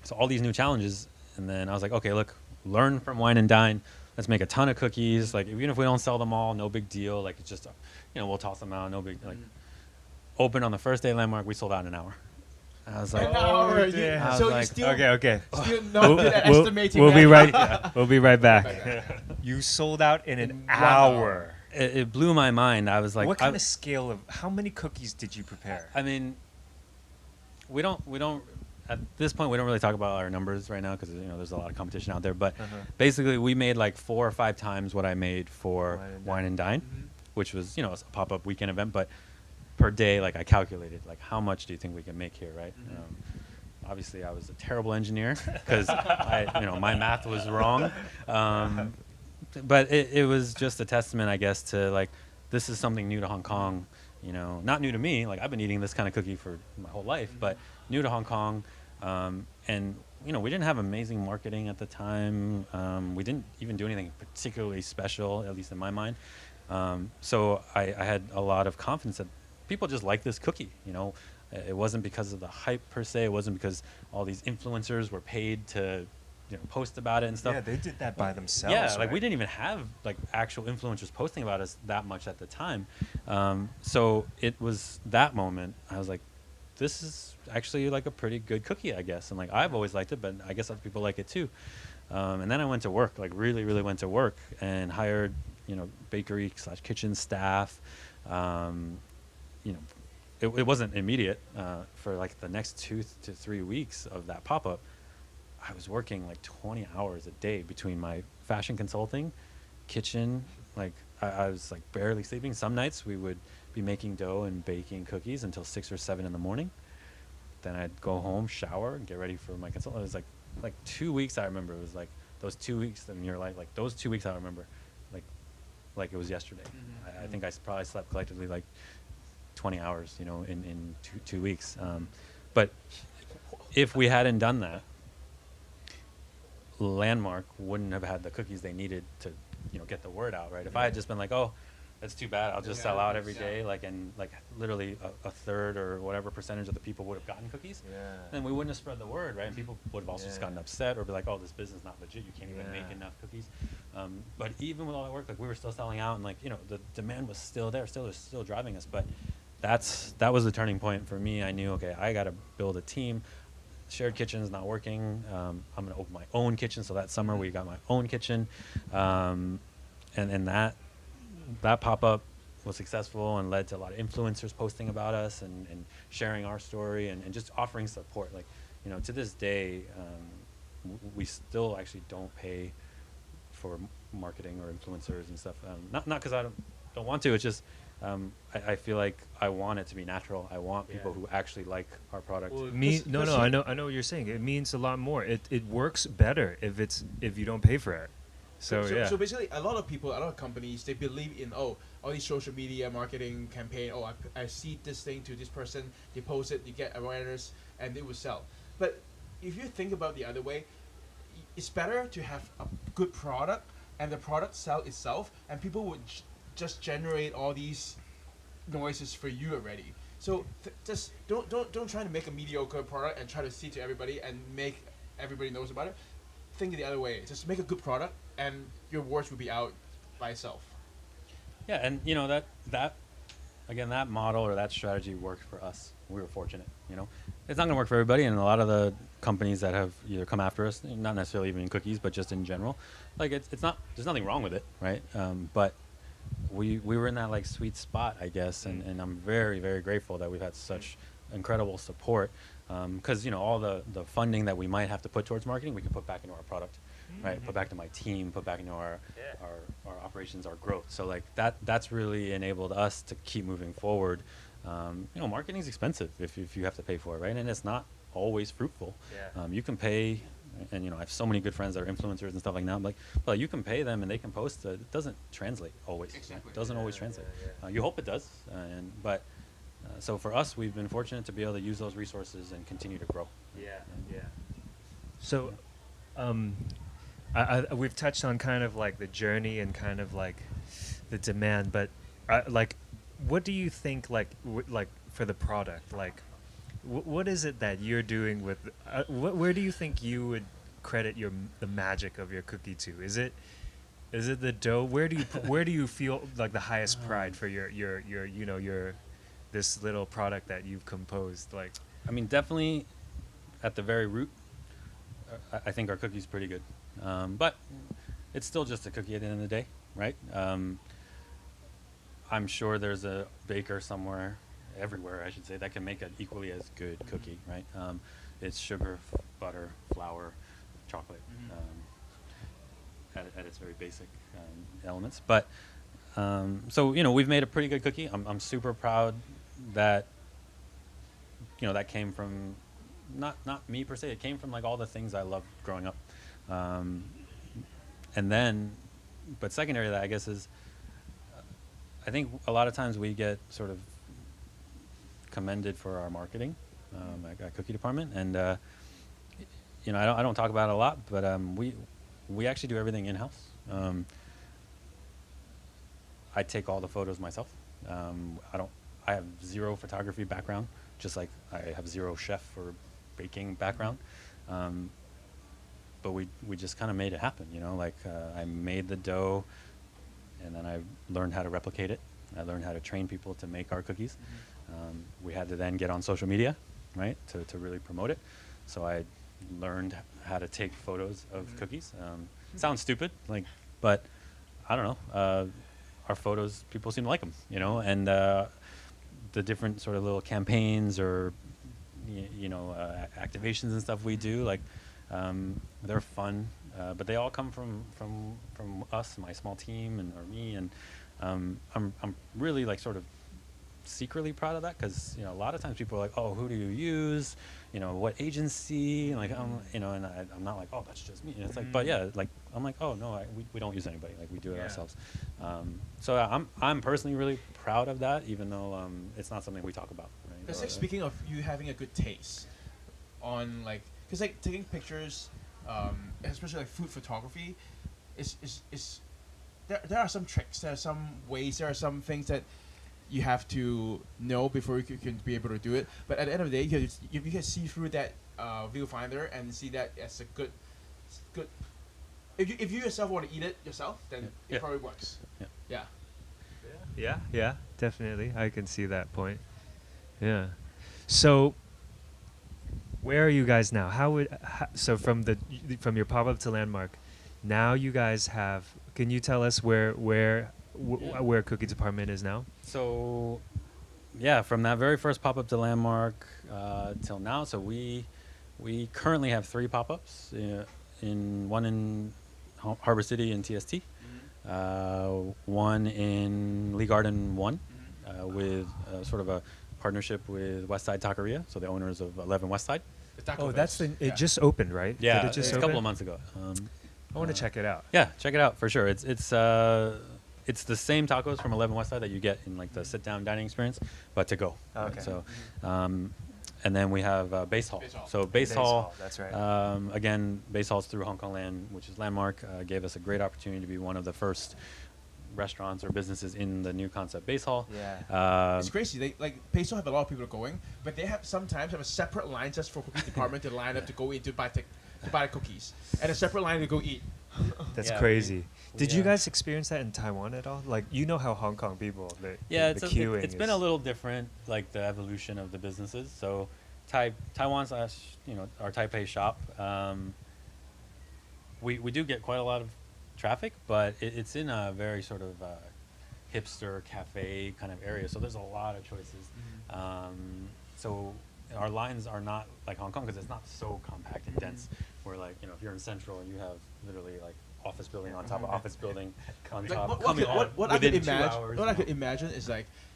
Speaker 3: So all these new challenges, and then I was like, okay, look, learn from Wine and Dine. Let's make a ton of cookies. Like, even if we don't sell them all, no big deal. Like, it's just, we'll toss them out, no big, like, open on the first day Landmark, we sold out in an hour. I was like,
Speaker 1: An hour.
Speaker 2: yeah.
Speaker 3: I was
Speaker 1: So you
Speaker 3: like,
Speaker 1: still,
Speaker 2: Okay.
Speaker 1: still not good at estimating.
Speaker 2: We'll be
Speaker 1: value.
Speaker 2: right. We'll be right back.
Speaker 1: Right
Speaker 2: You sold out in an
Speaker 1: 1
Speaker 2: hour.
Speaker 3: it blew my mind. I was like,
Speaker 2: What kind of scale of how many cookies did you prepare?
Speaker 3: I mean, we don't at this point we don't really talk about our numbers right now because there's a lot of competition out there. But basically, we made like 4 or 5 times what I made for Wine and Dine, which was a pop-up weekend event. But per day, like I calculated, like how much do you think we can make here, right? Obviously, I was a terrible engineer because my math was wrong. But it was just a testament, I guess, to like this is something new to Hong Kong. Not new to me. Like I've been eating this kind of cookie for my whole life, but new to Hong Kong. And we didn't have amazing marketing at the time. We didn't even do anything particularly special, at least in my mind. So I had a lot of confidence that people just like this cookie. It wasn't because of the hype per se. It wasn't because all these influencers were paid to post about it and stuff.
Speaker 2: Yeah, they did that by themselves.
Speaker 3: Yeah,
Speaker 2: right?
Speaker 3: like we didn't even have like actual influencers posting about us that much at the time. So it was that moment. I was like, this is actually like a pretty good cookie, I guess. And like I've always liked it, but I guess other people like it too. And then I went to work, like really, really went to work and hired, bakery / kitchen staff. It wasn't immediate. For like the next 2 to 3 weeks of that pop-up, I was working like 20 hours a day between my fashion consulting, kitchen, like I was like barely sleeping. Some nights we would be making dough and baking cookies until 6 or 7 in the morning. Then I'd go home, shower, and get ready for my consult. It was like 2 weeks. I remember it was like those 2 weeks in your life, like those 2 weeks I remember, like it was yesterday. I think I probably slept collectively like 20 hours, in 2 weeks. But if we hadn't done that, Landmark wouldn't have had the cookies they needed to, get the word out, right? If I had just been like, oh, that's too bad, I'll just sell out every day, and literally a third or whatever percentage of the people would have gotten cookies, then we wouldn't have spread the word, right? And people would have also just gotten upset or be like, oh, this business is not legit, you can't even make enough cookies. But even with all that work, like we were still selling out, and the demand was still there, still driving us. But that was the turning point for me. I knew, okay, I got to build a team. Shared kitchen is not working. I'm going to open my own kitchen. So that summer we got my own kitchen, and that pop-up was successful and led to a lot of influencers posting about us and sharing our story and just offering support. Like, to this day, we still actually don't pay for marketing or influencers and stuff. Not because I don't want to. It's just I feel like I want it to be natural. I want people who actually like our product.
Speaker 2: Well, I know what you're saying. It means a lot more. It works better if you don't pay for it. So
Speaker 1: basically, a lot of companies, they believe in all these social media marketing campaign. Oh, I see this thing to this person, they post it, you get awareness, and they will sell. But if you think about the other way, it's better to have a good product and the product sell itself, and people would just generate all these noises for you already. So just don't try to make a mediocre product and try to see to everybody and make everybody knows about it. Think the other way. Just make a good product, and your words will be out by itself.
Speaker 3: Yeah, and that model or that strategy worked for us. We were fortunate. It's not going to work for everybody, and a lot of the companies that have either come after us, not necessarily even in cookies, but just in general, like it's not. There's nothing wrong with it, right? But we were in that like sweet spot, I guess, and I'm very, very grateful that we've had such incredible support. Because all the funding that we might have to put towards marketing, we can put back into our product, right? Put back to my team, put back into our operations, our growth. So like that's really enabled us to keep moving forward. Marketing is expensive if you have to pay for it, right? And it's not always fruitful. You can pay, and I have so many good friends that are influencers and stuff like that. I'm like, well, you can pay them and they can post it. It doesn't translate always.
Speaker 1: Exactly.
Speaker 3: It doesn't always translate. You hope it does, but. So for us, we've been fortunate to be able to use those resources and continue to grow.
Speaker 2: So, we've touched on kind of like the journey and kind of like the demand, but like, what do you think like like for the product? Like, what is it that you're doing with? Where do you think you would credit the magic of your cookie to? Is it the dough? Where do you feel like the highest pride for your this little product that you've composed? Like,
Speaker 3: I mean, definitely at the very root, I think our cookie's pretty good. But it's still just a cookie at the end of the day, right? I'm sure there's a baker somewhere, everywhere I should say, that can make an equally as good cookie, right? It's sugar, butter, flour, chocolate, at its very basic elements. But so we've made a pretty good cookie. I'm super proud that that came from not me per se. It came from like all the things I loved growing up, and then, but secondary to that, I guess, is I think a lot of times we get sort of commended for our marketing at Cookie Department, and I don't talk about it a lot, but we actually do everything in house. I take all the photos myself. I have zero photography background, just like I have zero chef or baking background. But we just kind of made it happen, I made the dough, and then I learned how to replicate it. I learned how to train people to make our cookies. We had to then get on social media, right, to really promote it. So I learned how to take photos of cookies. Sounds stupid, but I don't know. Our photos, people seem to like them, and the different sort of little campaigns or activations and stuff we do, they're fun, but they all come from us, my small team, or me, and I'm really sort of secretly proud of that, because a lot of times people are like, oh, who do you use, what agency, and I'm not like, oh, that's just me, and it's like, but yeah, I'm like, oh no, we don't use anybody, we do it ourselves. So I'm personally really proud of that, even though it's not something we talk about, right?
Speaker 1: It's speaking of you having a good taste on because taking pictures, especially food photography, is there are some tricks, there are some ways, there are some things that you have to know before you can be able to do it. But at the end of the day, you can see through that viewfinder and see that it's a good. If you yourself want to eat it yourself, then it probably works.
Speaker 2: Yeah, definitely. I can see that point. Yeah. So, where are you guys now? So from your pop-up to Landmark, now you guys have. Can you tell us where Cookie Department is now?
Speaker 3: So, yeah, from that very first pop-up to Landmark till now. So we currently have 3 pop-ups. One in Harbor City and TST, one in Lee Garden 1, with sort of a partnership with Westside Taqueria, so the owners of 11 Westside.
Speaker 2: Oh, that's it just opened, right?
Speaker 3: Yeah,
Speaker 2: Did it just
Speaker 3: a couple of months ago.
Speaker 2: I want to check it out.
Speaker 3: Yeah, check it out for sure. It's the same tacos from 11 Westside that you get in the sit-down dining experience, but to go.
Speaker 2: Okay.
Speaker 3: Right? So, and then we have Base Hall. So Base Hall,
Speaker 2: that's right.
Speaker 3: again, Base Hall's through Hong Kong Land, which is Landmark, gave us a great opportunity to be one of the first restaurants or businesses in the new concept Base Hall.
Speaker 1: Yeah. It's crazy. They Base Hall have a lot of people going, but they sometimes have a separate line just for cookie department to line up to go in to buy the cookies, and a separate line to go eat.
Speaker 2: That's crazy. Did you guys experience that in Taiwan at all? How Hong Kong people, the queuing
Speaker 3: it's been a little different, the evolution of the businesses. So Taiwan / our Taipei shop, we do get quite a lot of traffic, but it's in a very sort of hipster cafe kind of area. So there's a lot of choices. So our lines are not like Hong Kong, because it's not so compact and dense. Where if you're in Central and you have literally office building on top of office building on top.
Speaker 1: What I could imagine is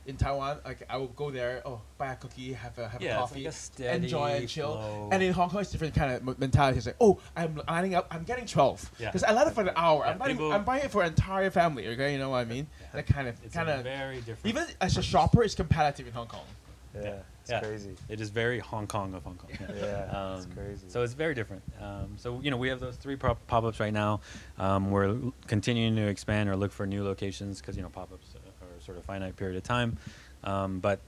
Speaker 1: in Taiwan, I will go there, buy a cookie, have a coffee, enjoy and chill.
Speaker 3: Flow.
Speaker 1: And in Hong Kong, it's different kind of mentality. It's I'm lining up, I'm getting 12 because I let it for an hour. I'm buying it for an entire family. Okay, you know what I mean?
Speaker 3: Yeah.
Speaker 1: That kind of
Speaker 3: very different.
Speaker 1: Even as a shopper, it's competitive in Hong Kong.
Speaker 2: Yeah, it's
Speaker 3: Yeah.
Speaker 2: crazy.
Speaker 3: It is very Hong Kong of Hong Kong.
Speaker 2: Yeah, it's crazy.
Speaker 3: So it's very different. So we have those 3 pop-ups right now. We're continuing to expand or look for new locations because pop-ups are sort of finite period of time. But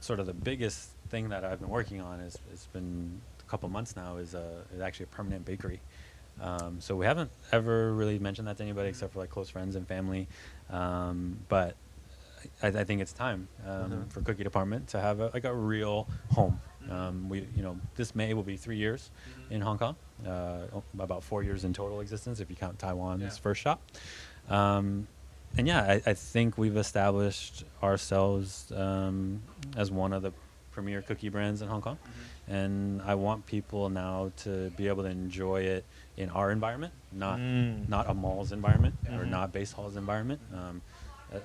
Speaker 3: sort of the biggest thing that I've been working on it's been a couple months now is actually a permanent bakery. So we haven't ever really mentioned that to anybody except for like close friends and family. But I think it's time for Cookie Department to have a real home. This May will be 3 years in Hong Kong, about 4 years in total existence if you count Taiwan's first shop. And yeah, I think we've established ourselves as one of the premier cookie brands in Hong Kong. And I want people now to be able to enjoy it in our environment, not a mall's environment or not Base Hall's environment.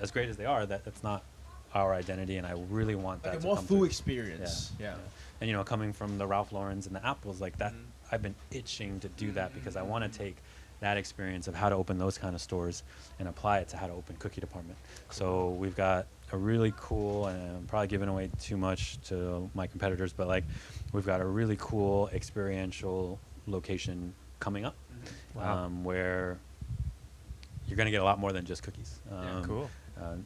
Speaker 3: As great as they are, that's not our identity, and I really want that
Speaker 1: Like a
Speaker 3: to
Speaker 1: more
Speaker 3: come
Speaker 1: full
Speaker 3: through.
Speaker 1: experience. Yeah.
Speaker 3: And coming from the Ralph Laurens and the Apples like that, I've been itching to do that because I want to take that experience of how to open those kind of stores and apply it to how to open Cookie Department. So we've got a really cool, and I'm probably giving away too much to my competitors, but like we've got a really cool experiential location coming up.
Speaker 2: Wow.
Speaker 3: Where you're going to get a lot more than just cookies.
Speaker 2: Cool.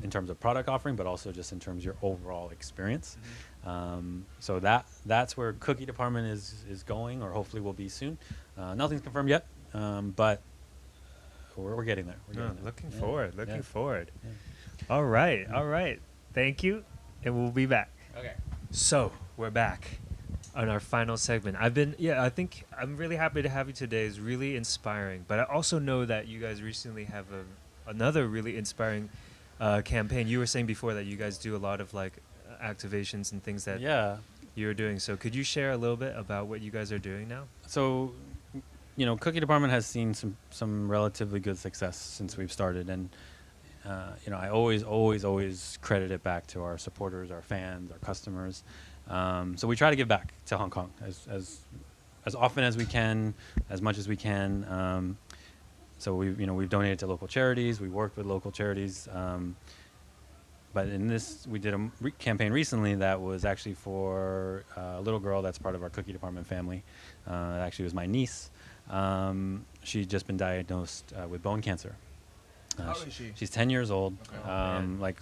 Speaker 3: In terms of product offering, but also just in terms of your overall experience. So that's where Cookie Department is going, or hopefully will be soon. Nothing's confirmed yet, but we're getting there. We're getting there.
Speaker 2: Looking forward. Looking forward.
Speaker 3: Yeah.
Speaker 2: All right. Thank you, and we'll be back.
Speaker 1: Okay.
Speaker 2: So we're back on our final segment. I think I'm really happy to have you today. It's really inspiring. But I also know that you guys recently have another really inspiring campaign. You were saying before that you guys do a lot of like activations and things that you're doing. So could you share a little bit about what you guys are doing now?
Speaker 3: So, Cookie Department has seen some relatively good success since we've started, and I always credit it back to our supporters, our fans, our customers. So we try to give back to Hong Kong as often as we can, as much as we can. So we've donated to local charities. We worked with local charities. But in this, we did a campaign recently that was actually for a little girl that's part of our Cookie Department family. It actually was my niece. She'd just been diagnosed with bone cancer.
Speaker 1: How is she?
Speaker 3: She's 10 years old.
Speaker 1: Okay.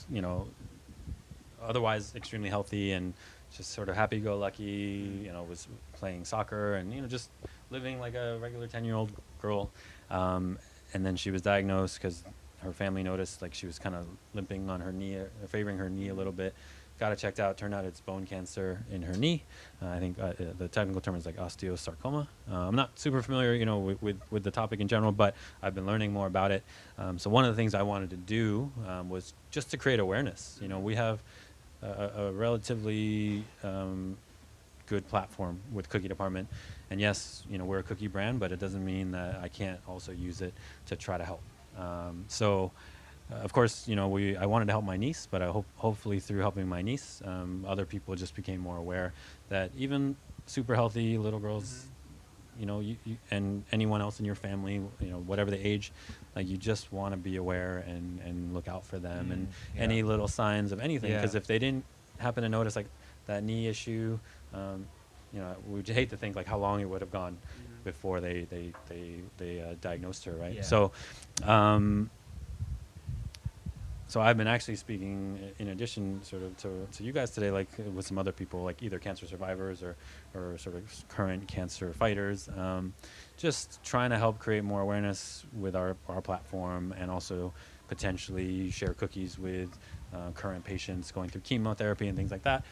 Speaker 3: Otherwise extremely healthy and just sort of happy-go-lucky. Was playing soccer and just living like a regular 10-year-old girl. And then she was diagnosed because her family noticed like she was kind of limping on her knee, favoring her knee a little bit. Got it checked out. Turned out it's bone cancer in her knee. I think the technical term is like osteosarcoma. I'm not super familiar, with the topic in general, but I've been learning more about it. So one of the things I wanted to do was just to create awareness. We have a relatively good platform with Cookie Department, and yes, we're a cookie brand, but it doesn't mean that I can't also use it to try to help. Of course, I wanted to help my niece, but I hopefully through helping my niece, other people just became more aware that even super healthy little girls, you and anyone else in your family, whatever the age, like you just want to be aware and look out for them and any little signs of anything. Because if they didn't happen to notice like that knee issue, we would hate to think like how long it would have gone before they diagnosed her, right?
Speaker 2: Yeah.
Speaker 3: So I've been actually speaking in addition sort of to you guys today, like with some other people, like either cancer survivors or sort of current cancer fighters, just trying to help create more awareness with our platform and also potentially share cookies with current patients going through chemotherapy and things like that,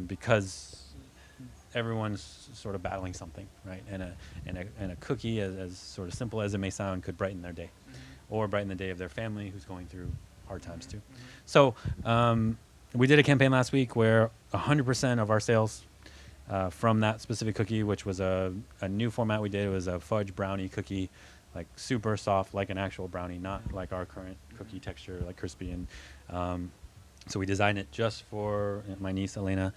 Speaker 3: because everyone's sort of battling something, right? And a cookie, as sort of simple as it may sound, could brighten their day, or brighten the day of their family who's going through hard times too. So we did a campaign last week where 100% of our sales from that specific cookie, which was a new format we did, it was a fudge brownie cookie, like super soft, like an actual brownie, not like our current cookie texture, like crispy. And so we designed it just for my niece Elena,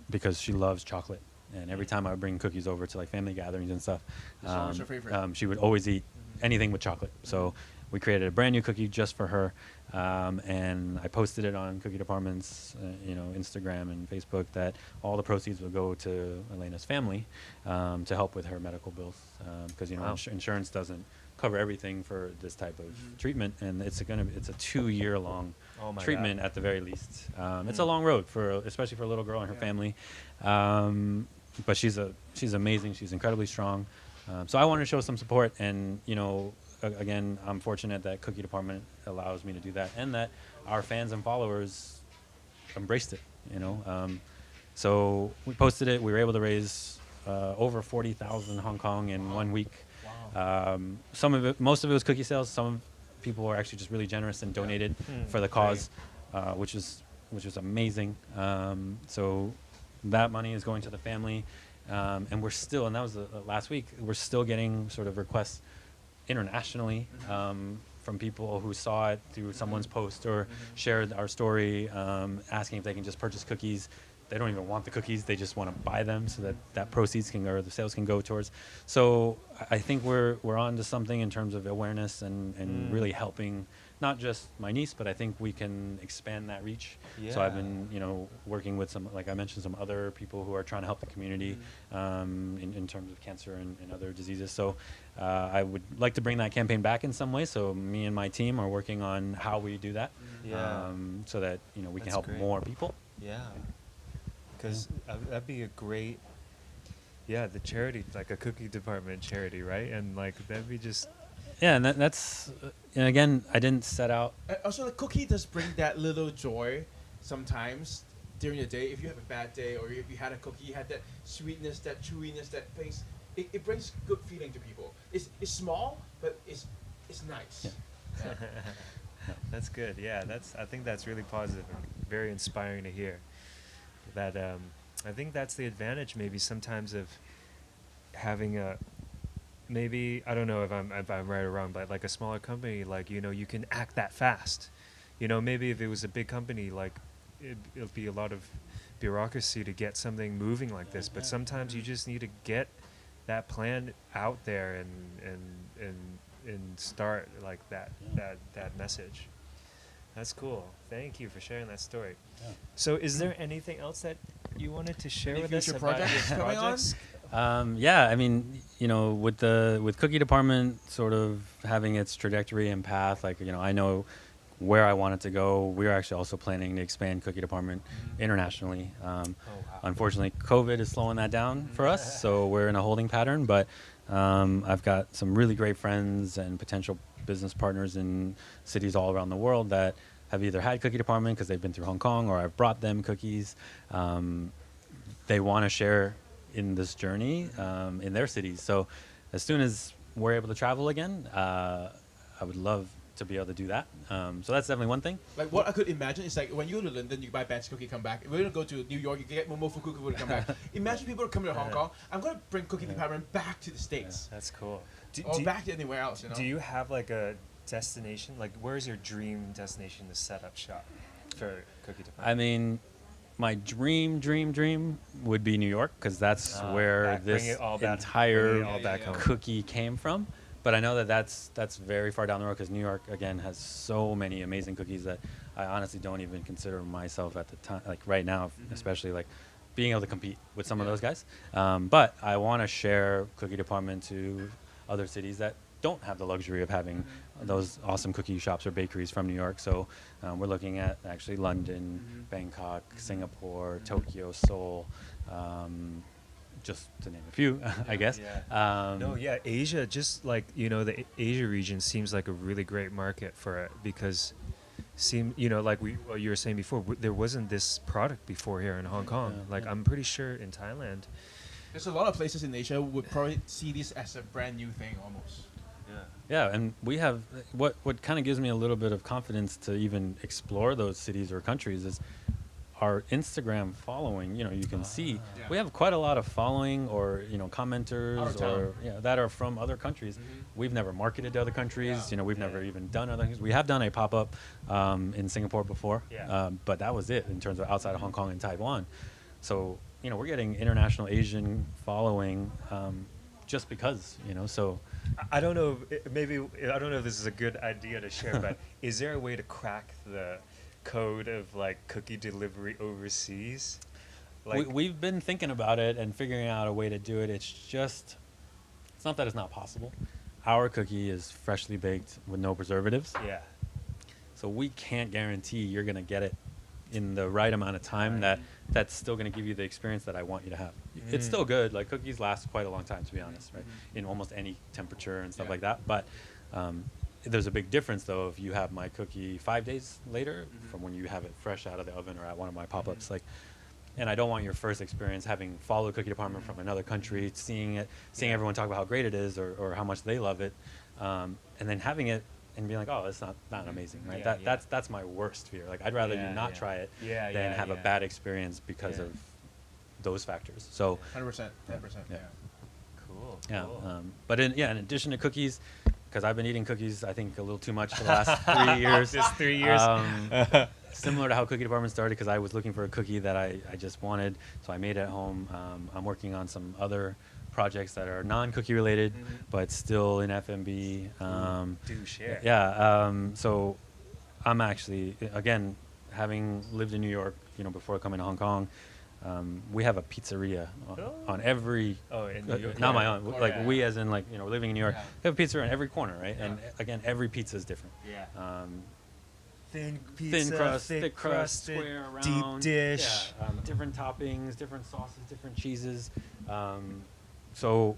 Speaker 3: because she loves chocolate. And every time I would bring cookies over to like family gatherings and stuff,
Speaker 1: This one was her favorite.
Speaker 3: she would always eat anything with chocolate. So we created a brand new cookie just for her, and I posted it on Cookie Department's, Instagram and Facebook, that all the proceeds will go to Elena's family to help with her medical bills, because
Speaker 2: Wow.
Speaker 3: insurance doesn't cover everything for this type of treatment, and it's a 2-year-long
Speaker 2: Oh my
Speaker 3: treatment at the very least. It's a long road especially for a little girl and her family, but she's amazing. She's incredibly strong. So I wanted to show some support, and again, I'm fortunate that Cookie Department allows me to do that, and that our fans and followers embraced it. So we posted it. We were able to raise over 40,000 Hong Kong in 1 week.
Speaker 1: Wow.
Speaker 3: Most of it was cookie sales. Some people were actually just really generous and donated for the cause, which was amazing. So that money is going to the family, and we're still, and that was last week, we're still getting sort of requests internationally from people who saw it through someone's post or shared our story, asking if they can just purchase cookies. They don't even want the cookies; they just want to buy them so that proceeds or the sales can go towards. So I think we're on to something in terms of awareness and really helping not just my niece, but I think we can expand that reach. So I've been working with some, like I mentioned, some other people who are trying to help the community in terms of cancer and other diseases. So I would like to bring that campaign back in some way. So me and my team are working on how we do that, so that we can
Speaker 2: That's
Speaker 3: help
Speaker 2: great.
Speaker 3: more people.
Speaker 2: Yeah. Because that'd be a great, the charity, like a Cookie Department charity, right? And like that'd be just.
Speaker 3: Yeah, and that's and again, I didn't set out.
Speaker 1: Also, the cookie does bring that little joy sometimes during the day. If you have a bad day, or if you had a cookie, you had that sweetness, that chewiness, that things. It brings good feeling to people. It's small, but it's nice.
Speaker 3: Yeah.
Speaker 2: That's good. Yeah, I think that's really positive and very inspiring to hear. That I think that's the advantage maybe sometimes of having maybe I don't know if I'm right or wrong, but like a smaller company, like you can act that fast. Maybe if it was a big company, like it'll be a lot of bureaucracy to get something moving like this. But sometimes you just need to get that plan out there and start like that message. That's cool. Thank you for sharing that story.
Speaker 3: Yeah.
Speaker 2: So is there anything else that you wanted to share
Speaker 1: Any
Speaker 2: with us
Speaker 1: future
Speaker 2: about
Speaker 1: projects
Speaker 2: your
Speaker 1: coming on?
Speaker 2: projects?
Speaker 3: Yeah, I mean, with Cookie Department sort of having its trajectory and path, like I know where I want it to go. We're actually also planning to expand Cookie Department internationally.
Speaker 2: Wow.
Speaker 3: Unfortunately, COVID is slowing that down for us, so we're in a holding pattern. But I've got some really great friends and potential business partners in cities all around the world that have either had Cookie Department because they've been through Hong Kong, or I've brought them cookies. They want to share in this journey in their cities. So as soon as we're able to travel again, I would love to be able to do that. So that's definitely one thing.
Speaker 1: Like what I could imagine is like when you go to London, you buy Ben's cookie, come back. If we're gonna go to New York, you get Momo for cookie, come back. Imagine people are coming to Hong Kong. I'm gonna bring Cookie Department back to the States,
Speaker 2: That's cool.
Speaker 1: or back to anywhere else.
Speaker 2: Do you have like a destination? Like, where's your dream destination to set up shop for Cookie Department?
Speaker 3: I mean, my dream would be New York, because that's where
Speaker 2: bring
Speaker 3: this
Speaker 2: it all back-
Speaker 3: entire
Speaker 2: bring it all back home.
Speaker 3: cookie came from. But I know that's very far down the road, because New York, again, has so many amazing cookies that I honestly don't even consider myself at the time, like right now, especially like being able to compete with some of those guys. But I want to share Cookie Department to other cities that don't have the luxury of having those awesome cookie shops or bakeries from New York. So we're looking at actually London, Bangkok, Singapore, Tokyo, Seoul, just to name a few, I guess.
Speaker 2: Asia, just like, the Asia region seems like a really great market for it, because like you were saying before, there wasn't this product before here in Hong Kong. I'm pretty sure in Thailand.
Speaker 1: There's a lot of places in Asia would probably see this as a brand new thing almost.
Speaker 3: Yeah, and we have what kind of gives me a little bit of confidence to even explore those cities or countries is our Instagram following. You can see we have quite a lot of following, or commenters, or that are from other countries. We've never marketed to other countries. We've never even done other things. We have done a pop-up in Singapore before, but that was it in terms of outside of Hong Kong and Taiwan. So we're getting international Asian following just because, you know. So
Speaker 2: I don't know. I don't know if this is a good idea to share, but is there a way to crack the code of like cookie delivery overseas? Like,
Speaker 3: we've been thinking about it and figuring out a way to do it. It's not that it's not possible. Our cookie is freshly baked with no preservatives.
Speaker 2: yeah.
Speaker 3: So we can't guarantee you're going to get it in the right amount of time that's still going to give you the experience that I want you to have. It's still good. Like cookies last quite a long time, to be honest, right? In almost any temperature and stuff like that. But there's a big difference, though, if you have my cookie 5 days later from when you have it fresh out of the oven or at one of my pop-ups. Like, and I don't want your first experience having followed Cookie Department from another country, seeing everyone talk about how great it is or how much they love it, and then having it and being like, oh, it's not amazing, right? That's my worst fear. Like, I'd rather you not try it than have a bad experience because of those factors. So
Speaker 1: 100%, 10%. Yeah.
Speaker 2: Cool.
Speaker 3: yeah, but in addition to cookies, because I've been eating cookies, I think a little too much for the last 3 years.
Speaker 2: Just 3 years.
Speaker 3: Similar to how Cookie Department started, because I was looking for a cookie that I just wanted, so I made it at home. I'm working on some other projects that are non-cookie related, but still in FMB.
Speaker 2: Do share.
Speaker 3: Yeah. So I'm actually, again, having lived in New York, before coming to Hong Kong, we have a pizzeria on every.
Speaker 2: Oh, in New York.
Speaker 3: Not my own.
Speaker 1: Corner,
Speaker 3: Like
Speaker 1: yeah.
Speaker 3: we, as in, like, living in New York,
Speaker 1: Yeah.
Speaker 3: we have a pizzeria on every corner, right?
Speaker 1: Yeah.
Speaker 3: And again, every pizza is different.
Speaker 2: Yeah. Thin pizza,
Speaker 3: Thin crust,
Speaker 2: thick
Speaker 3: thick crust,
Speaker 2: crusted,
Speaker 3: square, round,
Speaker 2: deep dish.
Speaker 3: yeah, different toppings, different sauces, different cheeses. So,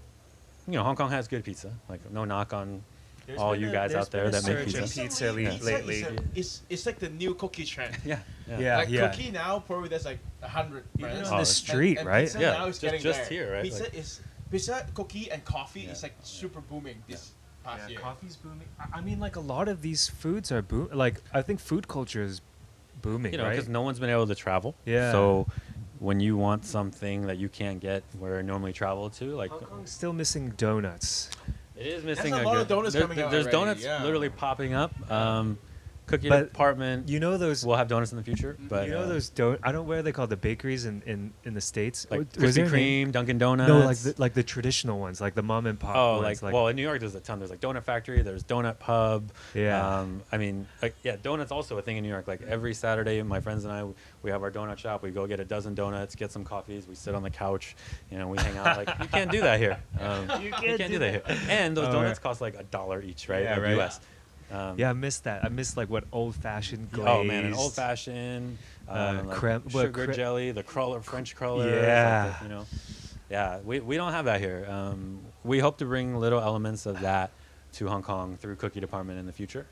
Speaker 3: Hong Kong has good pizza. Like, no knock on
Speaker 2: There's
Speaker 3: all
Speaker 2: been
Speaker 3: you
Speaker 2: a-
Speaker 3: guys
Speaker 2: there's
Speaker 3: out there
Speaker 2: been a
Speaker 3: that make
Speaker 2: surge in
Speaker 3: pizza.
Speaker 2: pizza lately.
Speaker 1: It's like the new cookie trend.
Speaker 3: Yeah.
Speaker 2: Yeah.
Speaker 1: Like cookie now, probably there's like 100
Speaker 2: Even
Speaker 1: brands.
Speaker 2: on the street,
Speaker 1: and
Speaker 2: right?
Speaker 1: Pizza
Speaker 3: Yeah,
Speaker 1: now is
Speaker 3: just-
Speaker 1: getting
Speaker 3: just
Speaker 1: there.
Speaker 3: here, right?
Speaker 1: Pizza, cookie, and coffee
Speaker 3: Yeah.
Speaker 1: is like super booming this past year.
Speaker 2: Coffee's booming. I mean, like a lot of these foods are boom. Like I think food culture is booming, right?
Speaker 3: Because no one's been able to travel.
Speaker 2: Yeah.
Speaker 3: So when you want something that you can't get where I normally travel to, like,
Speaker 2: Hong Kong's still missing donuts.
Speaker 3: it is missing
Speaker 1: a lot of
Speaker 3: good-
Speaker 1: donuts
Speaker 3: there-
Speaker 1: coming out
Speaker 3: There's
Speaker 1: already,
Speaker 3: donuts
Speaker 1: yeah.
Speaker 3: literally popping up. Cookie
Speaker 2: But
Speaker 3: Department.
Speaker 2: You know those.
Speaker 3: We'll have donuts in the future, but
Speaker 2: you know those I don't. What are they called? The bakeries in the States.
Speaker 3: like
Speaker 2: Was there
Speaker 3: Krispy
Speaker 2: a name?
Speaker 3: Kreme, Dunkin' Donuts.
Speaker 2: No, like the traditional ones, like the mom and pop.
Speaker 3: Oh,
Speaker 2: ones,
Speaker 3: well, in New York there's a ton. There's like Donut Factory, there's Donut Pub.
Speaker 2: Yeah.
Speaker 3: I mean, donuts also a thing in New York. Like every Saturday, my friends and I, we have our donut shop. We go get a dozen donuts, get some coffees. We sit on the couch, we hang out. Like, you can't do that here. You can't do that here. And those
Speaker 2: Oh,
Speaker 3: donuts
Speaker 2: right.
Speaker 3: cost like $1 each, right?
Speaker 2: Yeah,
Speaker 3: Like
Speaker 2: right.
Speaker 3: US.
Speaker 2: Yeah, I missed that. I missed like what old-fashioned glazed.
Speaker 3: Oh man, an old fashioned, like
Speaker 2: creme- what,
Speaker 3: sugar
Speaker 2: cre-
Speaker 3: jelly, the cruller, French cruller.
Speaker 2: Yeah.
Speaker 3: Yeah, we don't have that here. We hope to bring little elements of that to Hong Kong through Cookie Department in the future.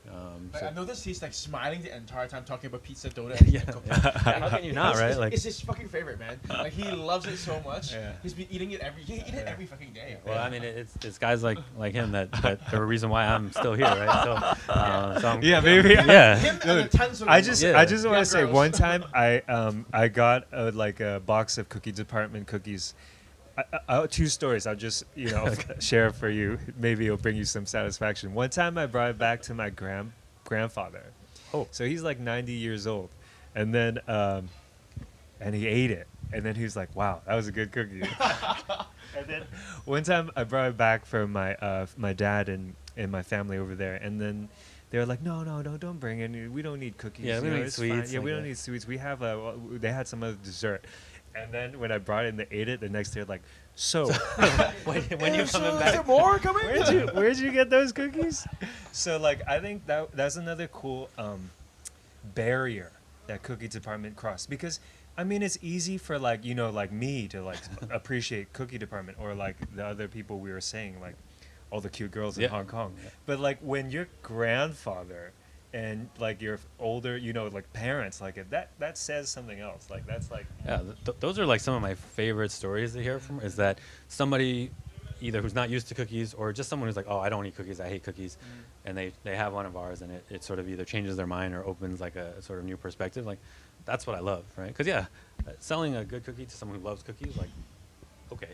Speaker 1: Like,
Speaker 3: So-
Speaker 1: I noticed he's like smiling the entire time talking about pizza, donut, and
Speaker 3: Yeah,
Speaker 1: cookie.
Speaker 3: yeah. How can you not, right? Like,
Speaker 1: It's his fucking favorite, man. Like he loves it so much.
Speaker 2: Yeah.
Speaker 1: He's been eating it every fucking day.
Speaker 3: well, I mean, it's guys like him that are a reason why I'm still here, right? So, I'm-
Speaker 2: Yeah, maybe.
Speaker 3: Yeah.
Speaker 1: Him and the tons of
Speaker 2: I just
Speaker 3: Yeah.
Speaker 2: want
Speaker 1: Yeah,
Speaker 2: to say
Speaker 1: gross.
Speaker 2: one time I got like a box of Cookie Department cookies. Two stories. I'll just share for you. Maybe it'll bring you some satisfaction. One time I brought it back to my grandfather.
Speaker 3: Oh.
Speaker 2: So he's like 90 years old, and then and he ate it, and then he was like, "Wow, that was a good cookie." And then one time I brought it back for my dad and my family over there, and then they were like, no, don't bring any. We don't need cookies.
Speaker 3: Yeah, we don't need
Speaker 2: it's fine.
Speaker 3: sweets
Speaker 2: Yeah,
Speaker 3: like
Speaker 2: we don't
Speaker 3: that."
Speaker 2: need sweets. We have they had some other dessert. And then when I brought it and they ate it, the next day, like, so
Speaker 3: when you coming
Speaker 1: Is
Speaker 3: back?
Speaker 1: there more coming?
Speaker 2: where'd you get those cookies? So like, I think that's another cool barrier that Cookie Department crossed, because I mean, it's easy for like like me to like appreciate Cookie Department, or like the other people we were saying, like all the cute girls in
Speaker 3: Yeah.
Speaker 2: Hong Kong.
Speaker 3: Yeah.
Speaker 2: But like when your grandfather and like your older, like parents like it, that says something else. Like that's like
Speaker 3: Yeah, those are like some of my favorite stories to hear from. Is that somebody either who's not used to cookies, or just someone who's like, oh, I don't eat cookies, I hate cookies, and they have one of ours, and it sort of either changes their mind or opens like a sort of new perspective. Like, that's what I love, right? Because selling a good cookie to someone who loves cookies, like, okay,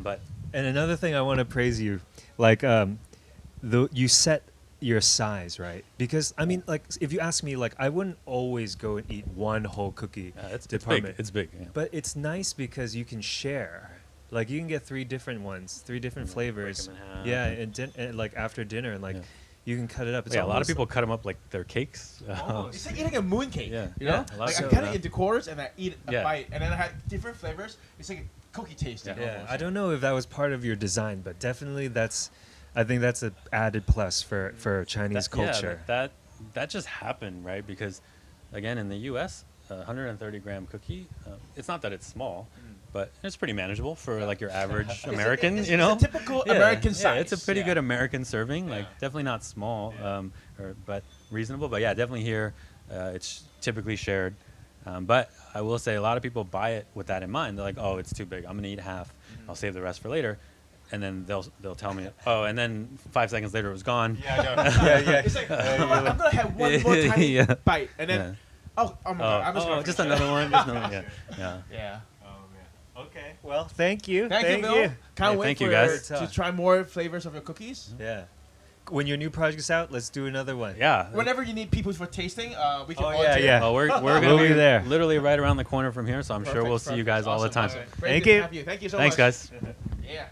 Speaker 3: but
Speaker 2: And another thing I want to praise you, like, you set your size, right? Because I mean, like, if you ask me, like, I wouldn't always go and eat one whole cookie
Speaker 3: it's big.
Speaker 2: department.
Speaker 3: It's big. Yeah.
Speaker 2: But it's nice because you can share. Like you can get 3 different ones, 3 different flavors.
Speaker 3: Break 'em in half.
Speaker 2: Yeah, and like after dinner, and like
Speaker 3: Yeah.
Speaker 2: you can cut it up. It's
Speaker 3: Yeah, a lot of
Speaker 2: almost
Speaker 3: people cut them up like they're cakes.
Speaker 1: It's like eating a mooncake.
Speaker 3: Yeah.
Speaker 1: You
Speaker 3: Yeah,
Speaker 1: know,
Speaker 3: a lot
Speaker 1: like
Speaker 3: of
Speaker 1: I
Speaker 3: people
Speaker 1: cut it
Speaker 3: do
Speaker 1: into quarters and I eat a
Speaker 3: Yeah.
Speaker 1: bite, and then I had different flavors. It's like a cookie tasting.
Speaker 2: Yeah,
Speaker 1: almost.
Speaker 2: I don't know if that was part of your design, but definitely I think that's an added plus for Chinese culture.
Speaker 3: Yeah, that just happened, right? Because again, in the U.S., a 130-gram cookie, it's not that it's small, but it's pretty manageable for like your average American.
Speaker 1: It's
Speaker 3: you know,
Speaker 1: a typical
Speaker 3: Yeah,
Speaker 1: American
Speaker 3: yeah,
Speaker 1: size.
Speaker 3: it's a pretty
Speaker 1: Yeah.
Speaker 3: good American serving. Like
Speaker 1: Yeah.
Speaker 3: definitely not small,
Speaker 1: Yeah.
Speaker 3: but reasonable. But yeah, definitely here, it's typically shared. But I will say a lot of people buy it with that in mind. They're like, oh, it's too big. I'm gonna eat half. I'll save the rest for later. And then they'll tell me, oh, and then 5 seconds later it was gone.
Speaker 1: Yeah, I know. It's like I'm gonna have one more tiny
Speaker 3: Yeah.
Speaker 1: bite, and then
Speaker 3: Yeah.
Speaker 1: oh my god, I'm just gonna
Speaker 3: just
Speaker 1: finish it.
Speaker 3: another one. Just another one. Yeah.
Speaker 1: Yeah.
Speaker 2: Oh man. Okay. Well, thank you.
Speaker 1: Thank you, Wil. Can't
Speaker 3: Yeah,
Speaker 1: wait
Speaker 3: thank
Speaker 1: for
Speaker 3: you, guys.
Speaker 1: to try more flavors of your cookies.
Speaker 2: Yeah. When your new project's out, let's do another one.
Speaker 3: Yeah.
Speaker 1: Whenever you need people for tasting, we can
Speaker 2: Oh,
Speaker 1: volunteer.
Speaker 2: yeah.
Speaker 3: Well, we're
Speaker 2: We'll
Speaker 3: gonna
Speaker 2: be
Speaker 3: be
Speaker 2: there.
Speaker 3: literally right around the corner from here, so I'm sure
Speaker 1: Perfect,
Speaker 3: we'll see you
Speaker 1: perfect.
Speaker 3: guys all the
Speaker 1: Awesome,
Speaker 3: time.
Speaker 1: awesome. Very
Speaker 2: Thank
Speaker 1: good to
Speaker 2: you.
Speaker 1: have you. Thank you so
Speaker 3: Thanks,
Speaker 1: much.
Speaker 3: guys.
Speaker 1: Yeah.